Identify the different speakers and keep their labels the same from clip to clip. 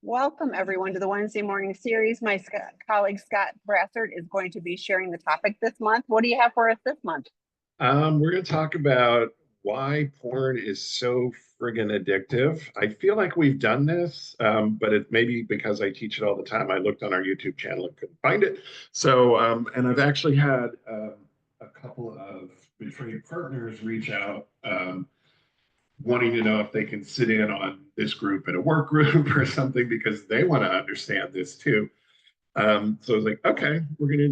Speaker 1: Welcome everyone to the Wednesday morning series. My colleague Scott Brassart is going to be sharing the topic this month. What do you have for us this month?
Speaker 2: We're going to talk about why porn is so friggin' addictive. I feel like we've done this, but it may be because I teach it all the time. I looked on our YouTube channel and couldn't find it. And I've actually had a couple of betrayed partners reach out wanting to know if they can sit in on this group in a work group or something because they want to understand this too. So I was like, okay,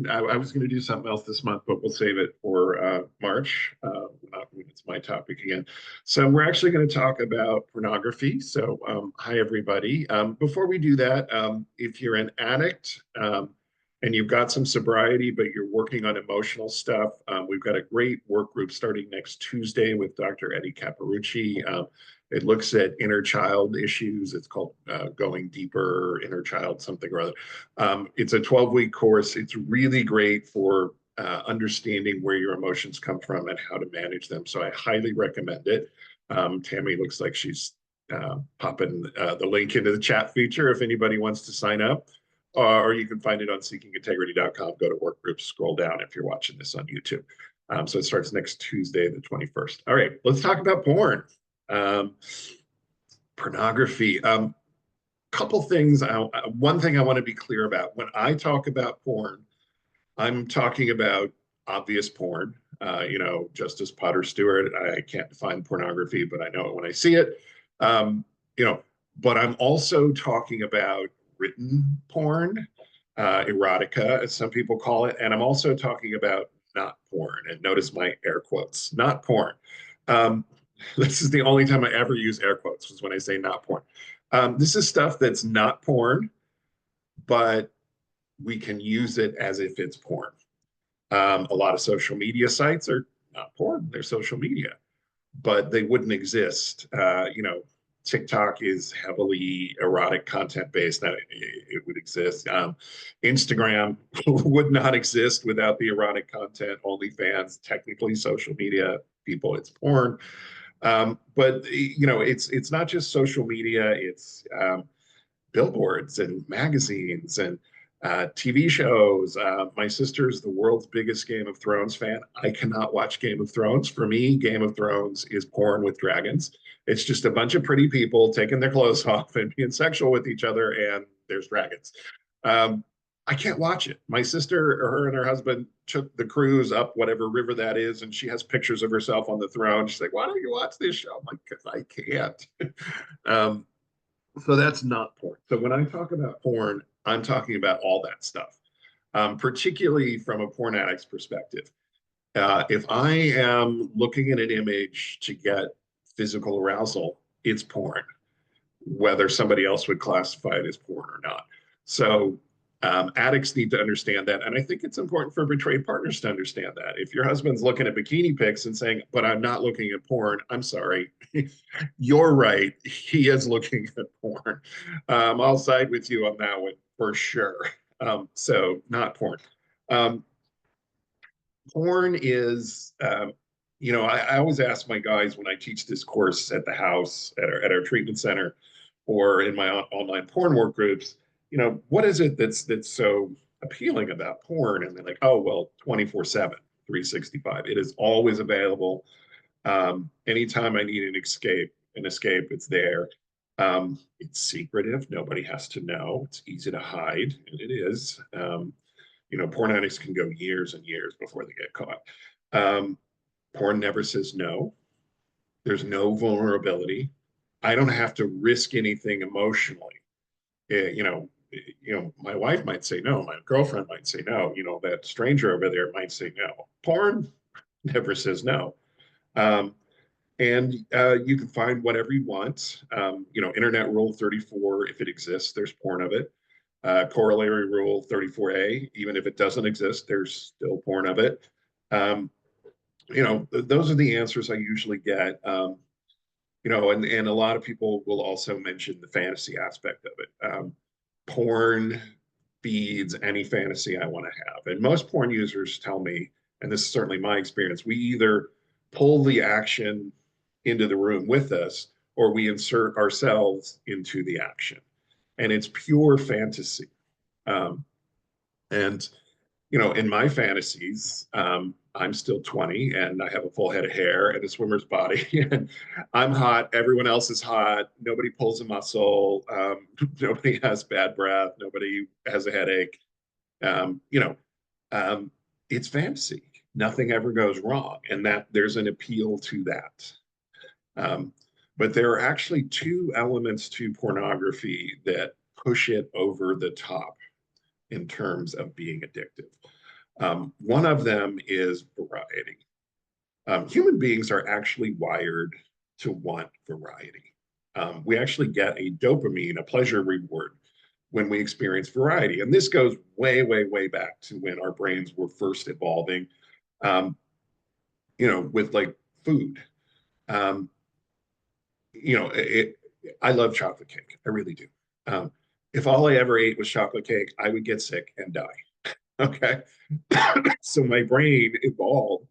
Speaker 2: I was gonna do something else this month, but we'll save it for March. Not when it's my topic again. So we're actually going to talk about pornography. So hi everybody. Before we do that, if you're an addict and you've got some sobriety, but you're working on emotional stuff, we've got a great work group starting next Tuesday with Dr. Eddie Caparucci. It looks at inner child issues. It's called Going Deeper, Inner Child, something or other. It's a 12-week course. It's really great for understanding where your emotions come from and how to manage them. So I highly recommend it. Tami looks like she's popping the link into the chat feature if anybody wants to sign up. Or you can find it on seekingintegrity.com. Go to work groups, scroll down if you're watching this on YouTube. So it starts next Tuesday, the 21st. All right, let's talk about porn. Pornography. Couple things. One thing I want to be clear about. When I talk about porn, I'm talking about obvious porn. Justice Potter Stewart. I can't define pornography, but I know it when I see it. But I'm also talking about written porn, erotica, as some people call it, and I'm also talking about not porn. And notice my air quotes, not porn. This is the only time I ever use air quotes was when I say not porn. This is stuff that's not porn, but we can use it as if it's porn. A lot of social media sites are not porn, they're social media, but they wouldn't exist. TikTok is heavily erotic content based. That it would exist. Instagram would not exist without the erotic content. OnlyFans, technically social media, people, it's porn. But it's not just social media. It's billboards and magazines and TV shows. My sister's the world's biggest Game of Thrones fan. I cannot watch Game of Thrones. For me, Game of Thrones is porn with dragons. It's just a bunch of pretty people taking their clothes off and being sexual with each other, and there's dragons. I can't watch it. My sister, her and her husband took the cruise up whatever river that is, and she has pictures of herself on the throne. She's like, "Why don't you watch this show?" I'm like, "Because I can't." So that's not porn. So when I talk about porn, I'm talking about all that stuff, particularly from a porn addict's perspective. If I am looking at an image to get physical arousal, it's porn, whether somebody else would classify it as porn or not. So addicts need to understand that. And I think it's important for betrayed partners to understand that. If your husband's looking at bikini pics and saying, but I'm not looking at porn, I'm sorry. You're right. He is looking at porn. I'll side with you on that one for sure. So not porn. Porn is, I always ask my guys when I teach this course at the house, at our treatment center, or in my online porn work groups, what is it that's so appealing about porn? And they're like, oh, well, 24/7, 365. It is always available. Anytime I need an escape, it's there. It's secretive. Nobody has to know. It's easy to hide, and it is. Porn addicts can go years and years before they get caught. Porn never says no. There's no vulnerability. I don't have to risk anything emotionally. My wife might say no. My girlfriend might say no. That stranger over there might say no. Porn never says no. And you can find whatever you want. Internet Rule 34, if it exists, there's porn of it. Corollary Rule 34A, even if it doesn't exist, there's still porn of it. Those are the answers I usually get. And a lot of people will also mention the fantasy aspect of it. Porn feeds any fantasy I want to have. And most porn users tell me, and this is certainly my experience, we either pull the action into the room with us or we insert ourselves into the action. and it's pure fantasy. Um, and in my fantasies, I'm still 20 and I have a full head of hair and a swimmer's body, and I'm hot. Everyone else is hot. Nobody pulls a muscle. Nobody has bad breath. Nobody has a headache. Um, you know, um, it's fantasy. Nothing ever goes wrong, and that there's an appeal to that. Um, but there are actually two elements to pornography that push it over the top in terms of being addictive. One of them is variety. Human beings are actually wired to want variety. We actually get a dopamine, a pleasure reward, when we experience variety. And this goes way, way, way back to when our brains were first evolving, um, with like food. Um, I love chocolate cake. I really do. Um, if all I ever ate was chocolate cake, I would get sick and die. Okay. So my brain evolved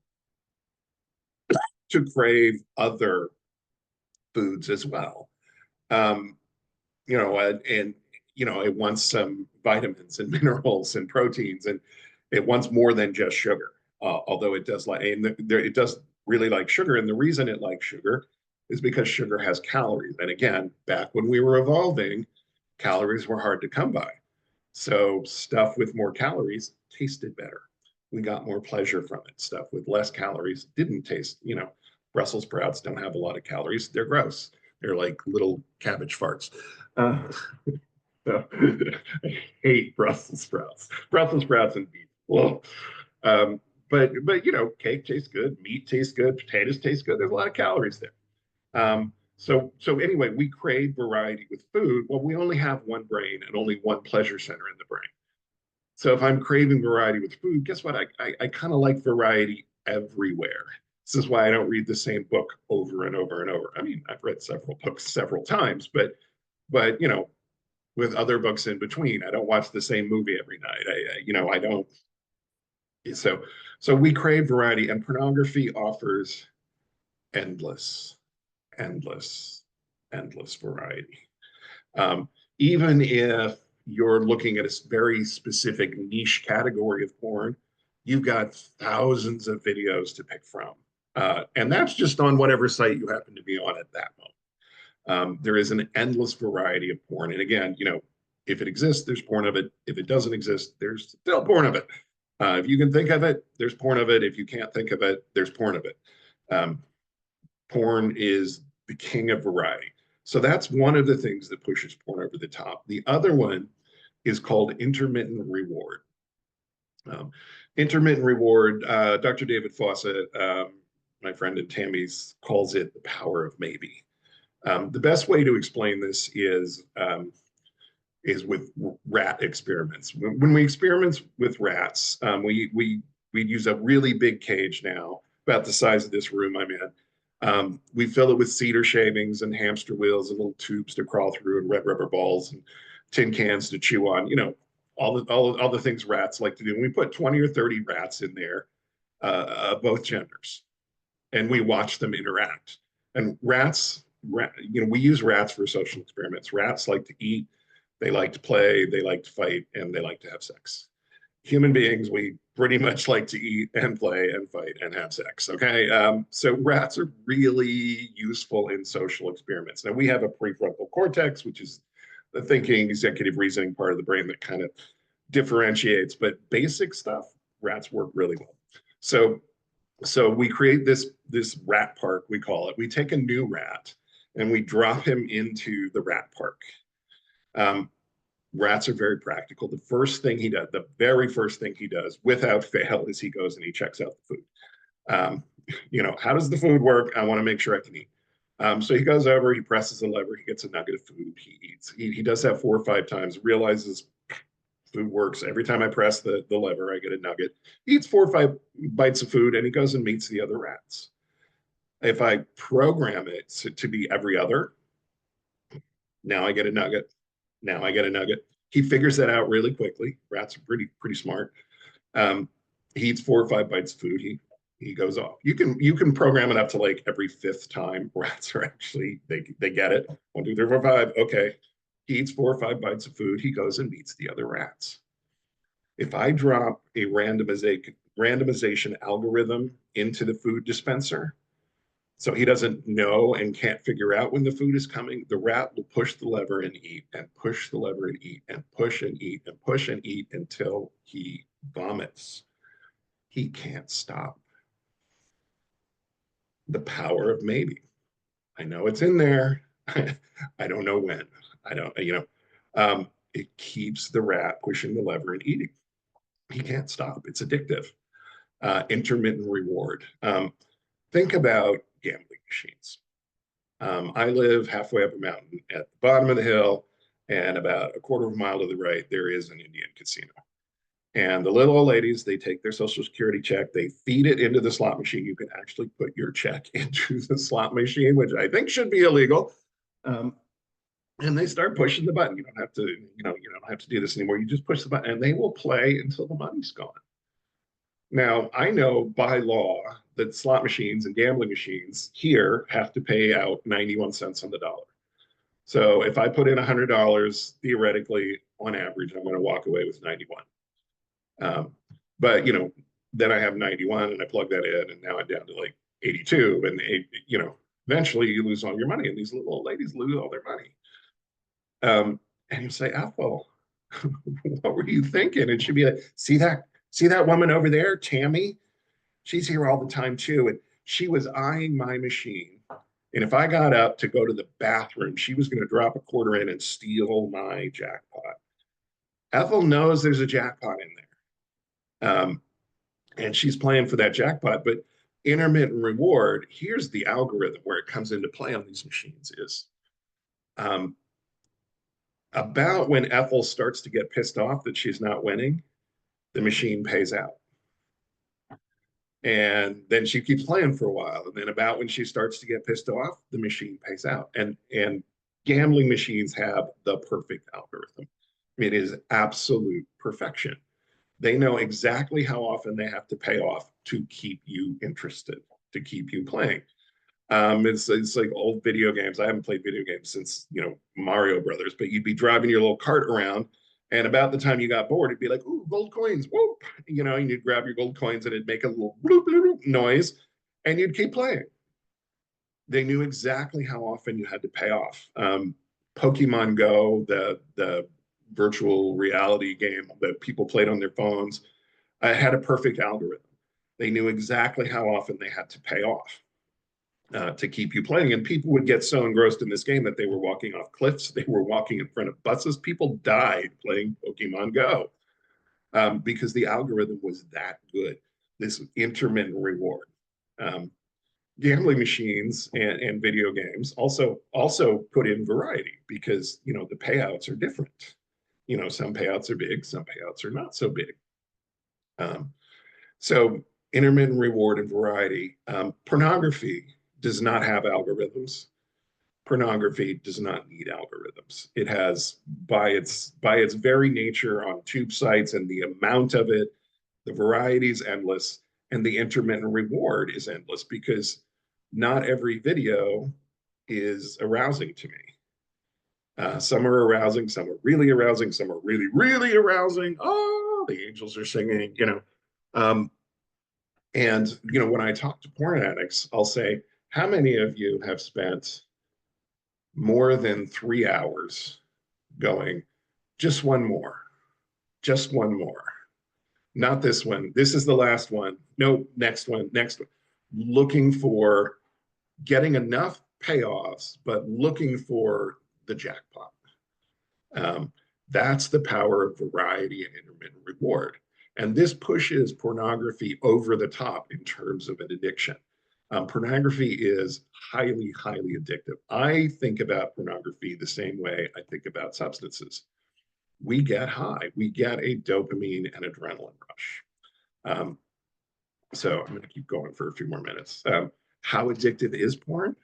Speaker 2: to crave other foods as well. Um, it wants some vitamins and minerals and proteins, and it wants more than just sugar. Although it does like, and it does really like sugar, and the reason it likes sugar is because sugar has calories. And again, back when we were evolving, calories were hard to come by. So stuff with more calories tasted better. We got more pleasure from it. Stuff with less calories didn't taste, Brussels sprouts don't have a lot of calories. They're gross. They're like little cabbage farts. Uh, so, I hate Brussels sprouts. Brussels sprouts and beef. Well, but cake tastes good, meat tastes good, potatoes taste good. There's a lot of calories there. So anyway, we crave variety with food. Well, we only have one brain and only one pleasure center in the brain. So if I'm craving variety with food, guess what? I kind of like variety everywhere. This is why I don't read the same book over and over and over. I mean, I've read several books several times, but with other books in between, I don't watch the same movie every night. I don't. So we crave variety, and pornography offers endless, endless, endless variety. Um, Even if you're looking at a very specific niche category of porn, you've got thousands of videos to pick from. And that's just on whatever site you happen to be on at that moment. There is an endless variety of porn. And again, if it exists, there's porn of it. If it doesn't exist, there's still porn of it. If you can think of it, there's porn of it. If you can't think of it, there's porn of it. Um, Porn is the king of variety. So that's one of the things that pushes porn over the top. The other one is called intermittent reward. Um, Intermittent reward, Dr. David Fawcett, my friend and Tammy's, calls it the power of maybe. The best way to explain this is with rat experiments. When we experiment with rats, we use a really big cage now, about the size of this room I'm in. We fill it with cedar shavings and hamster wheels and little tubes to crawl through and red rubber balls and tin cans to chew on. All the things rats like to do. And we put 20 or 30 rats in there, both genders, and we watch them interact. And we use rats for social experiments. Rats like to eat, they like to play, they like to fight, and they like to have sex. Human beings, we pretty much like to eat and play and fight and have sex. Okay. So rats are really useful in social experiments. Now we have a prefrontal cortex, which is the thinking, executive reasoning part of the brain that kind of differentiates, but basic stuff, rats work really well. So we create this rat park, we call it. We take a new rat and we drop him into the rat park. Rats are very practical. The very first thing he does, without fail, is he goes and he checks out the food. How does the food work? I want to make sure I can eat. So he goes over, he presses a lever, he gets a nugget of food, he eats. He does that 4 or 5 times, realizes food works. Every time I press the lever, I get a nugget. He eats 4 or 5 bites of food and he goes and meets the other rats. If I program it to be every other, now I get a nugget. Now I get a nugget. He figures that out really quickly. Rats are pretty smart. He eats 4 or 5 bites of food. He goes off. You can program it up to like every 5th time. Rats are actually they get it. 1, 2, 3, 4, 5. Okay, He eats 4 or 5 bites of food. He goes and meets the other rats. If I drop a randomization algorithm into the food dispenser, so he doesn't know and can't figure out when the food is coming, the rat will push the lever and eat and push the lever and eat and push and eat and push and eat until he vomits. He can't stop. The power of maybe. I know it's in there. I don't know when. I don't, it keeps the rat pushing the lever and eating. He can't stop. It's addictive. Intermittent reward. Think about gambling machines. I live halfway up a mountain at the bottom of the hill, and about a quarter of a mile to the right, there is an Indian casino. And the little old ladies, they take their social security check, they feed it into the slot machine. You can actually put your check into the slot machine, which I think should be illegal. And they start pushing the button. You don't have to, you don't have to do this anymore. You just push the button and they will play until the money's gone. Now, I know by law that slot machines and gambling machines here have to pay out 91 cents on the dollar. So if I put in $100, theoretically, on average, I'm going to walk away with 91. But, then I have 91 and I plug that in and now I'm down to like 82. And, eventually you lose all your money and these little old ladies lose all their money. And you say, Ethel, what were you thinking? And she'd be like, see that woman over there, Tami? She's here all the time too. And she was eyeing my machine. And if I got up to go to the bathroom, she was going to drop a quarter in and steal my jackpot. Ethel knows there's a jackpot in there. And she's playing for that jackpot. But intermittent reward, here's the algorithm where it comes into play on these machines is about when Ethel starts to get pissed off that she's not winning, the machine pays out. And then she keeps playing for a while. And then about when she starts to get pissed off, the machine pays out. And gambling machines have the perfect algorithm. It is absolute perfection. They know exactly how often they have to pay off to keep you interested, to keep you playing. It's like old video games. I haven't played video games since, Mario Brothers, but you'd be driving your little cart around. And about the time you got bored, it'd be like, ooh, gold coins, whoop, and you'd grab your gold coins and it'd make a little bloop, bloop, bloop noise and you'd keep playing. They knew exactly how often you had to pay off. Pokemon Go, the virtual reality game that people played on their phones, had a perfect algorithm. They knew exactly how often they had to pay off. To keep you playing. And people would get so engrossed in this game that they were walking off cliffs, they were walking in front of buses. People died playing Pokemon Go because the algorithm was that good, this intermittent reward. Gambling machines and video games also put in variety because, the payouts are different. Some payouts are big, some payouts are not so big. So intermittent reward and variety. Pornography does not have algorithms. Pornography does not need algorithms. It has, by its very nature on tube sites and the amount of it, the variety is endless and the intermittent reward is endless because not every video is arousing to me. Some are arousing, some are really arousing, some are really, really arousing. Oh, the angels are singing, and, when I talk to porn addicts, I'll say, how many of you have spent more than 3 hours going, just one more, just one more? Not this one. This is the last one. No, next one, next one. Looking for getting enough payoffs, but looking for the jackpot. That's the power of variety and intermittent reward. And this pushes pornography over the top in terms of an addiction. Pornography is highly, highly addictive. I think about pornography the same way I think about substances. We get high, we get a dopamine and adrenaline rush. So I'm going to keep going for a few more minutes. How addictive is porn?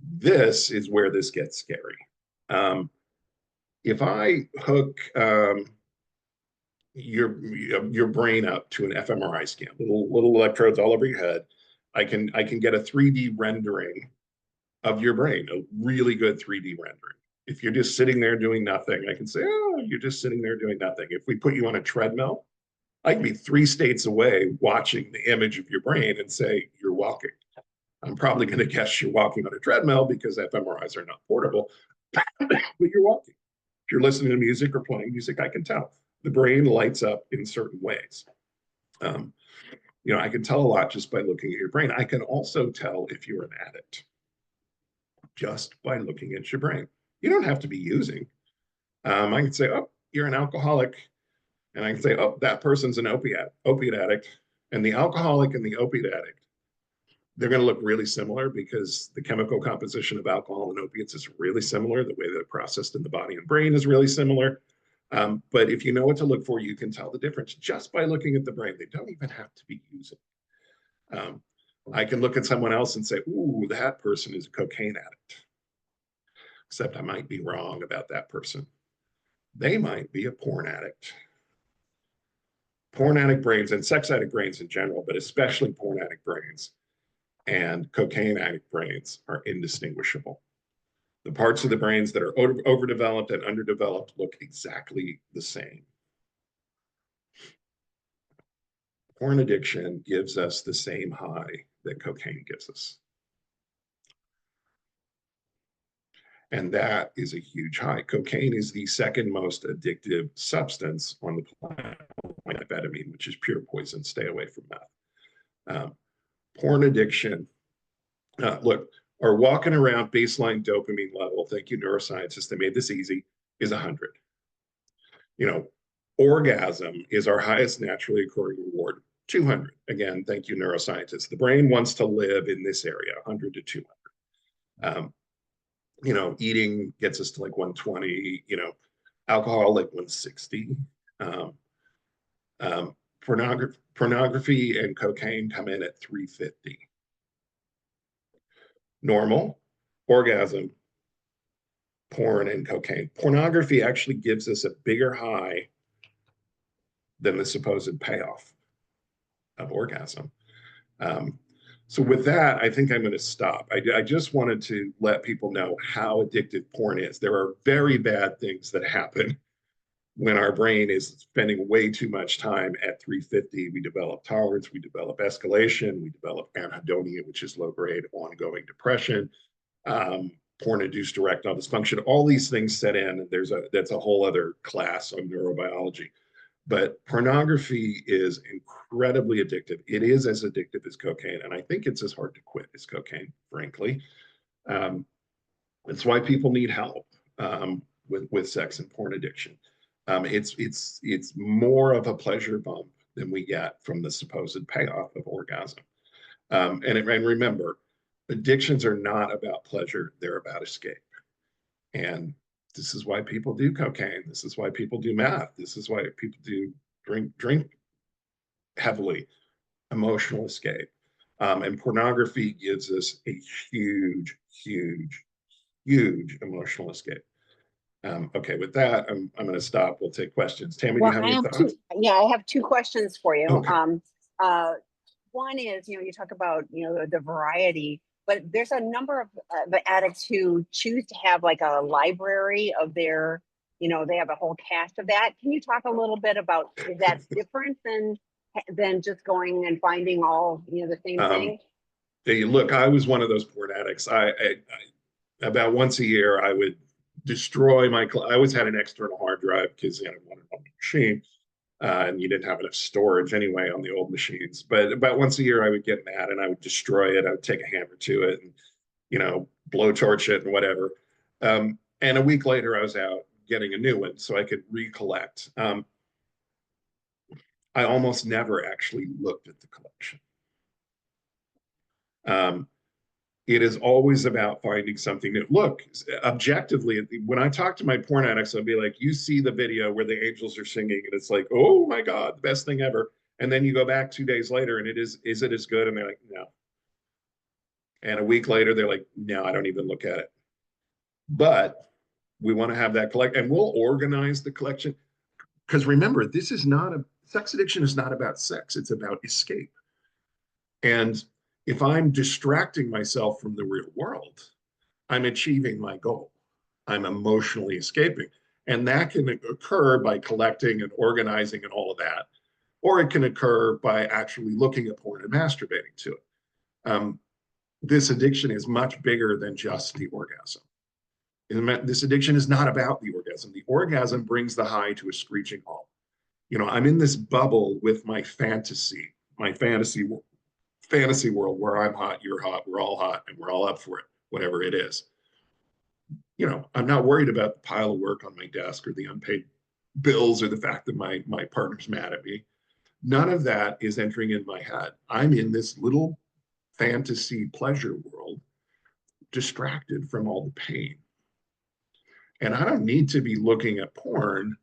Speaker 2: This is where this gets scary. If I hook your brain up to an fMRI scan, little electrodes all over your head, I can get a 3D rendering of your brain, a really good 3D rendering. If you're just sitting there doing nothing, I can say, oh, you're just sitting there doing nothing. If we put you on a treadmill, I can be 3 states away watching the image of your brain and say, you're walking. I'm probably going to guess you're walking on a treadmill because fMRIs are not portable, but you're walking. If you're listening to music or playing music, I can tell. The brain lights up in certain ways. I can tell a lot just by looking at your brain. I can also tell if you're an addict just by looking at your brain. You don't have to be using. I can say, oh, you're an alcoholic. And I can say, oh, that person's an opiate addict. And the alcoholic and the opiate addict, they're going to look really similar because the chemical composition of alcohol and opiates is really similar. The way they're processed in the body and brain is really similar. But if you know what to look for, you can tell the difference just by looking at the brain. They don't even have to be using. I can look at someone else and say, ooh, that person is a cocaine addict. Except I might be wrong about that person. They might be a porn addict. Porn addict brains and sex addict brains in general, but especially porn addict brains and cocaine addict brains are indistinguishable. The parts of the brains that are overdeveloped and underdeveloped look exactly the same. Porn addiction gives us the same high that cocaine gives us. And that is a huge high. Cocaine is the second most addictive substance on the planet, amphetamine, which is pure poison. Stay away from that. Porn addiction, look, our walking around baseline dopamine level, thank you neuroscientists, they made this easy, is 100. Orgasm is our highest naturally occurring reward, 200. Again, thank you neuroscientists. The brain wants to live in this area, 100 to 200. Eating gets us to like 120, alcohol like 160. Pornography and cocaine come in at 350. Normal, orgasm, porn, and cocaine. Pornography actually gives us a bigger high than the supposed payoff of orgasm. So with that, I think I'm going to stop. I just wanted to let people know how addictive porn is. There are very bad things that happen when our brain is spending way too much time at 350. We develop tolerance, we develop escalation, we develop anhedonia, which is low-grade ongoing depression, porn-induced erectile dysfunction. All these things set in. That's a whole other class on neurobiology. But pornography is incredibly addictive. It is as addictive as cocaine, and I think it's as hard to quit as cocaine, frankly. It's why people need help with sex and porn addiction. It's more of a pleasure bump than we get from the supposed payoff of orgasm. And remember, addictions are not about pleasure; they're about escape. And this is why people do cocaine. This is why people do meth. This is why people do drink heavily. Emotional escape. And pornography gives us a huge, huge, huge emotional escape. Okay, with that, I'm going to stop. We'll take questions. Tami, do you have any thoughts?
Speaker 1: I have 2 questions for you.
Speaker 2: Okay.
Speaker 1: One is, you talk about, the variety, but there's a number of addicts who choose to have like a library of their, they have a whole cache of that. Can you talk a little bit about, is that different than just going and finding all, the same thing?
Speaker 2: Hey, look, I was one of those porn addicts. I about once a year, I would destroy I always had an external hard drive because I wanted on the machine. And you didn't have enough storage anyway on the old machines. But about once a year, I would get mad and I would destroy it. I would take a hammer to it and, blowtorch it and whatever. And a week later, I was out getting a new one so I could recollect. I almost never actually looked at the collection. It is always about finding something new. Look, objectively, when I talk to my porn addicts, I'll be like, you see the video where the angels are singing and it's like, oh my God, the best thing ever. And then you go back 2 days later and is it as good? And they're like, no. And a week later, they're like, no, I don't even look at it. But we want to have that collection and we'll organize the collection. Because remember, sex addiction is not about sex. It's about escape. And if I'm distracting myself from the real world, I'm achieving my goal. I'm emotionally escaping. And that can occur by collecting and organizing and all of that, or it can occur by actually looking at porn and masturbating to it. This addiction is much bigger than just the orgasm. This addiction is not about the orgasm. The orgasm brings the high to a screeching halt. I'm in this bubble with my fantasy world where I'm hot, you're hot, we're all hot, and we're all up for it, whatever it is. I'm not worried about the pile of work on my desk or the unpaid bills or the fact that my partner's mad at me. None of that is entering in my head. I'm in this little fantasy pleasure world, distracted from all the pain. And I don't need to be looking at porn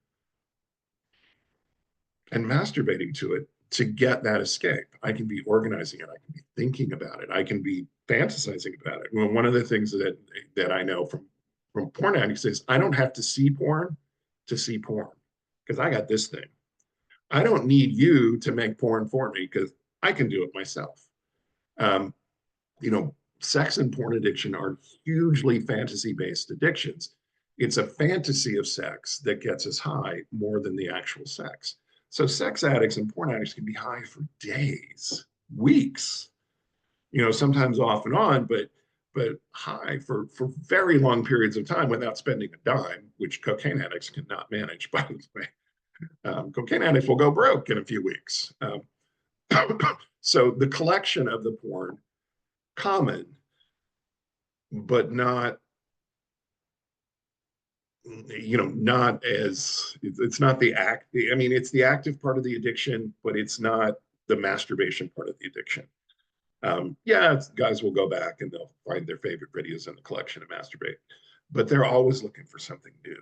Speaker 2: and masturbating to it to get that escape. I can be organizing it. I can be thinking about it. I can be fantasizing about it. Well, one of the things that I know from porn addicts is I don't have to see porn to see porn because I got this thing. I don't need you to make porn for me because I can do it myself. Um, Sex and porn addiction are hugely fantasy-based addictions. It's a fantasy of sex that gets us high more than the actual sex. So sex addicts and porn addicts can be high for days, weeks, sometimes off and on, but high for very long periods of time without spending a dime, which cocaine addicts cannot manage, by the way. Cocaine addicts will go broke in a few weeks. So the collection of the porn, common, but not, not as, it's not the act. I mean, it's the active part of the addiction, but it's not the masturbation part of the addiction. Yeah, guys will go back and they'll find their favorite videos in the collection and masturbate, but they're always looking for something new.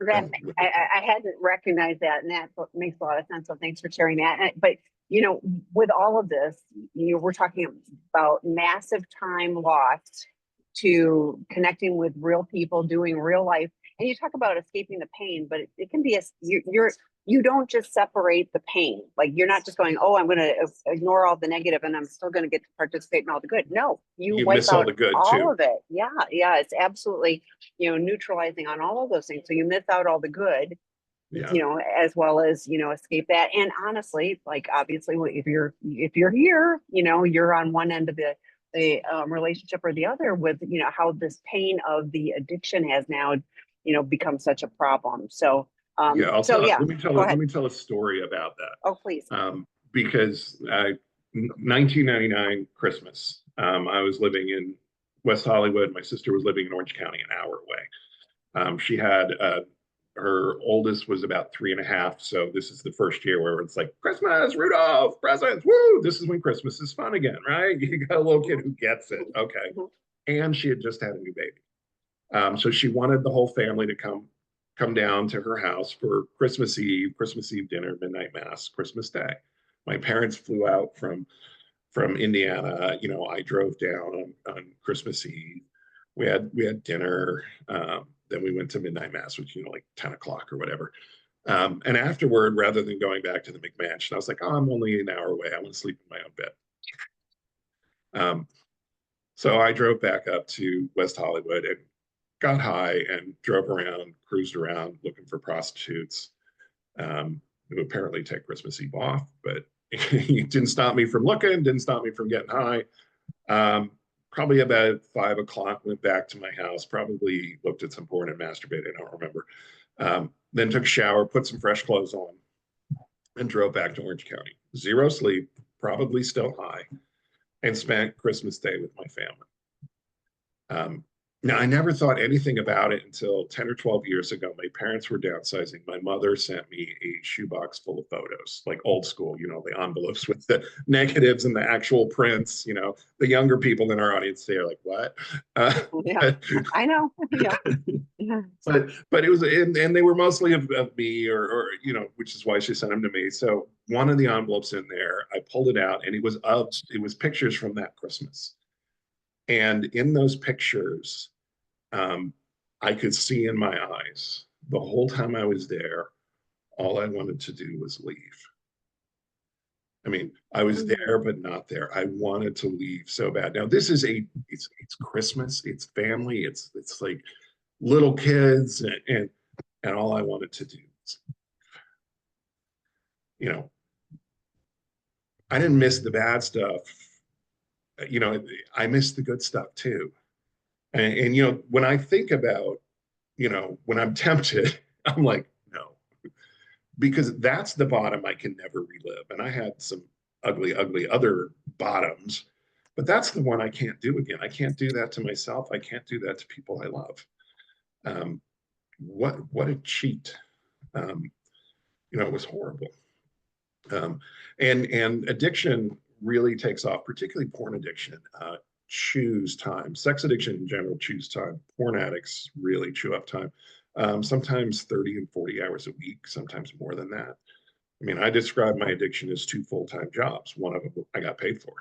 Speaker 1: I hadn't recognized that, and that makes a lot of sense. So thanks for sharing that. But with all of this, we're talking about massive time lost to connecting with real people, doing real life, and you talk about escaping the pain, but it can be you don't just separate the pain. Like you're not just going, oh, I'm going to ignore all the negative and I'm still going to get to participate in all the good. No, you wipe
Speaker 2: miss all
Speaker 1: out
Speaker 2: the good
Speaker 1: all
Speaker 2: too.
Speaker 1: of it. Yeah. It's absolutely, neutralizing on all of those things. So you miss out all the good,
Speaker 2: Yeah.
Speaker 1: as well as, escape that. And honestly, like obviously if you're here, you're on one end of the relationship or the other with, how this pain of the addiction has now, become such a problem. So,
Speaker 2: let me tell a story about that.
Speaker 1: Oh, please.
Speaker 2: Because 1999 Christmas, I was living in West Hollywood. My sister was living in Orange County, an hour away. She had her oldest was about 3.5. So this is the first year where it's like Christmas, Rudolph, presents, woo! This is when Christmas is fun again, right? You got a little kid who gets it, okay. And she had just had a new baby, so she wanted the whole family to come down to her house for Christmas Eve dinner, midnight mass, Christmas Day. My parents flew out from Indiana. I drove down on Christmas Eve. We had dinner. Then we went to midnight mass, which like 10 o'clock or whatever. And afterward, rather than going back to the McMansion, I was like, oh, I'm only an hour away. I want to sleep in my own bed. So I drove back up to West Hollywood and got high and drove around, cruised around looking for prostitutes who apparently take Christmas Eve off, but it didn't stop me from looking, didn't stop me from getting high. Probably about 5 o'clock, went back to my house, probably looked at some porn and masturbated, I don't remember. Then took a shower, put some fresh clothes on, and drove back to Orange County. Zero sleep, probably still high, and spent Christmas Day with my family. Now, I never thought anything about it until 10 or 12 years ago. My parents were downsizing. My mother sent me a shoebox full of photos, like old school, the envelopes with the negatives and the actual prints. The younger people in our audience, they're like, what?
Speaker 1: Yeah, I know. Yeah.
Speaker 2: But it was, and they were mostly of me or, which is why she sent them to me. So one of the envelopes in there, I pulled it out and it was pictures from that Christmas. And in those pictures, I could see in my eyes the whole time I was there, all I wanted to do was leave. I mean, I was there, but not there. I wanted to leave so bad. Now, this is it's Christmas, it's family, it's like little kids, and all I wanted to do was, you know, I didn't miss the bad stuff. You know, I missed the good stuff too. And you know, when I think about, you know, when I'm tempted, I'm like, no, because that's the bottom I can never relive. And I had some ugly, ugly other bottoms, but that's the one I can't do again. I can't do that to myself. I can't do that to people I love. What a cheat. Um, you know, it was horrible. Um, and addiction really takes off, particularly porn addiction. Choose time. Sex addiction in general chews time. Porn addicts really chew up time. Sometimes 30 and 40 hours a week, sometimes more than that. I mean, I describe my addiction as two full-time jobs. One of them I got paid for.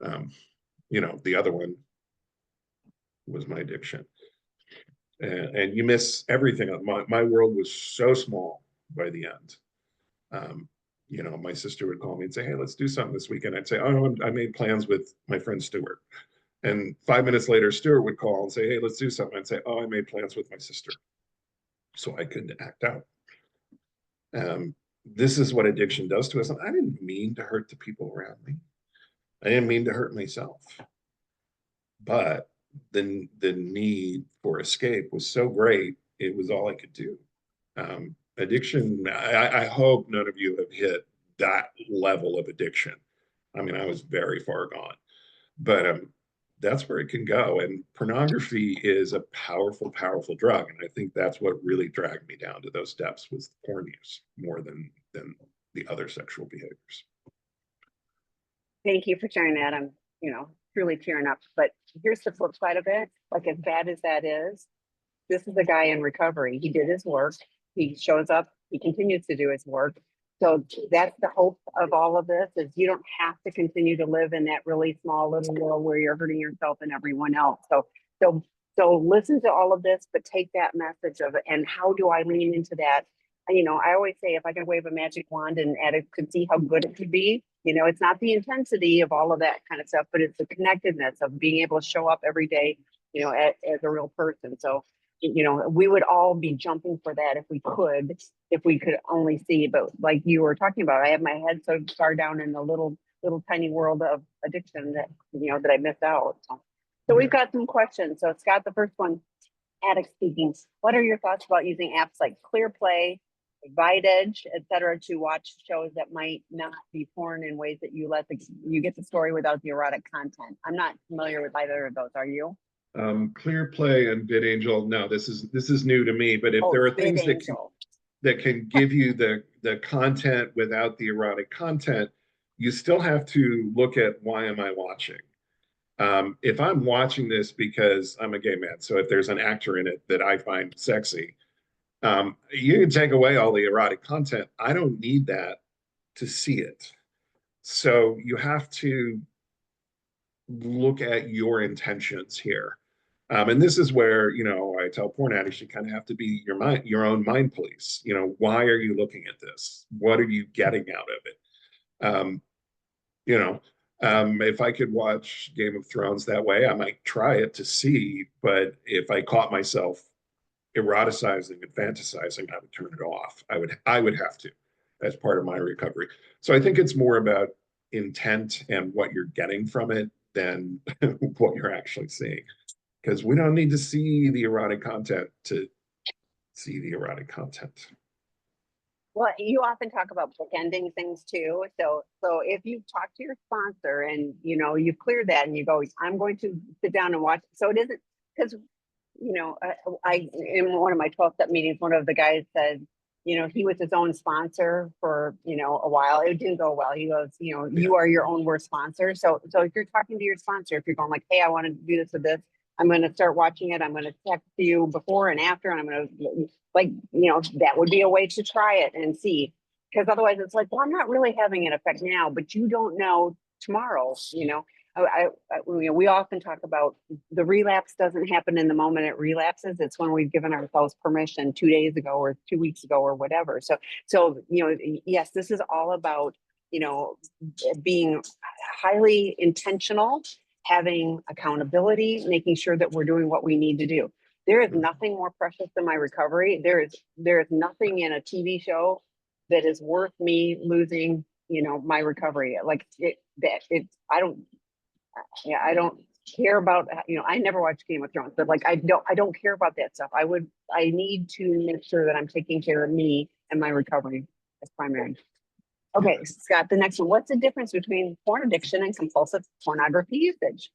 Speaker 2: Um, you know, the other one was my addiction. And you miss everything. My world was so small by the end. Um, you know, my sister would call me and say, "Hey, let's do something this weekend." I'd say, "Oh, no, I made plans with my friend Stuart." And 5 minutes later, Stuart would call and say, "Hey, let's do something." I'd say, "Oh, I made plans with my sister." So I couldn't act out. Um, this is what addiction does to us. And I didn't mean to hurt the people around me. I didn't mean to hurt myself. But the need for escape was so great, it was all I could do. Addiction, I hope none of you have hit that level of addiction. I mean, I was very far gone, but that's where it can go. And pornography is a powerful, powerful drug. And I think that's what really dragged me down to those depths was the porn use more than the other sexual behaviors.
Speaker 1: Thank you for sharing that. I'm, truly tearing up. But here's the flip side of it. Like, as bad as that is, this is a guy in recovery. He did his work. He shows up. He continues to do his work. So that's the hope of all of this, is you don't have to continue to live in that really small little world where you're hurting yourself and everyone else. So, so listen to all of this, but take that message of it. And how do I lean into that? I always say, if I could wave a magic wand and addicts could see how good it could be, it's not the intensity of all of that kind of stuff, but it's the connectedness of being able to show up every day, as a real person. So, we would all be jumping for that if we could only see. But like you were talking about, I have my head so far down in the little tiny world of addiction that, that I missed out. So we've got some questions. So Scott, the first one, addict speaking. What are your thoughts about using apps like ClearPlay, VideEdge, etc., to watch shows that might not be porn in ways that you get the story without the erotic content? I'm not familiar with either of those. Are you?
Speaker 2: ClearPlay and VidAngel. No, this is new to me. But if
Speaker 1: Oh,
Speaker 2: there are things
Speaker 1: VidAngel.
Speaker 2: that can give you the content without the erotic content, you still have to look at why am I watching. If I'm watching this because I'm a gay man, so if there's an actor in it that I find sexy, you can take away all the erotic content. I don't need that to see it. So you have to look at your intentions here. And this is where, I tell porn addicts, you kind of have to be your own mind police. Why are you looking at this? What are you getting out of it? You know, if I could watch Game of Thrones that way, I might try it to see. But if I caught myself eroticizing and fantasizing, I would turn it off. I would have to, as part of my recovery. So I think it's more about intent and what you're getting from it than what you're actually seeing. Because we don't need to see the erotic content to see the erotic content.
Speaker 1: Well, you often talk about bookending things too. So if you talk to your sponsor and you've cleared that and you go, I'm going to sit down and watch. So it isn't because I in one of my 12-step meetings, one of the guys said, he was his own sponsor for a while. It didn't go well. He goes, you are your own worst sponsor. So if you're talking to your sponsor, if you're going like, hey, I want to do this with this, I'm going to start watching it. I'm going to text you before and after, and I'm going to that would be a way to try it and see. Because otherwise it's like, well, I'm not really having an effect now, but you don't know tomorrow. We often talk about the relapse doesn't happen in the moment it relapses. It's when we've given ourselves permission 2 days ago or 2 weeks ago or whatever. So yes, this is all about being highly intentional, having accountability, making sure that we're doing what we need to do. There is nothing more precious than my recovery. There is nothing in a TV show that is worth me losing, my recovery. Like I don't, yeah, I don't care about, I never watched Game of Thrones, but like, I don't care about that stuff. I need to make sure that I'm taking care of me and my recovery as primary. Okay, Scott, the next one. What's the difference between porn addiction and compulsive pornography usage?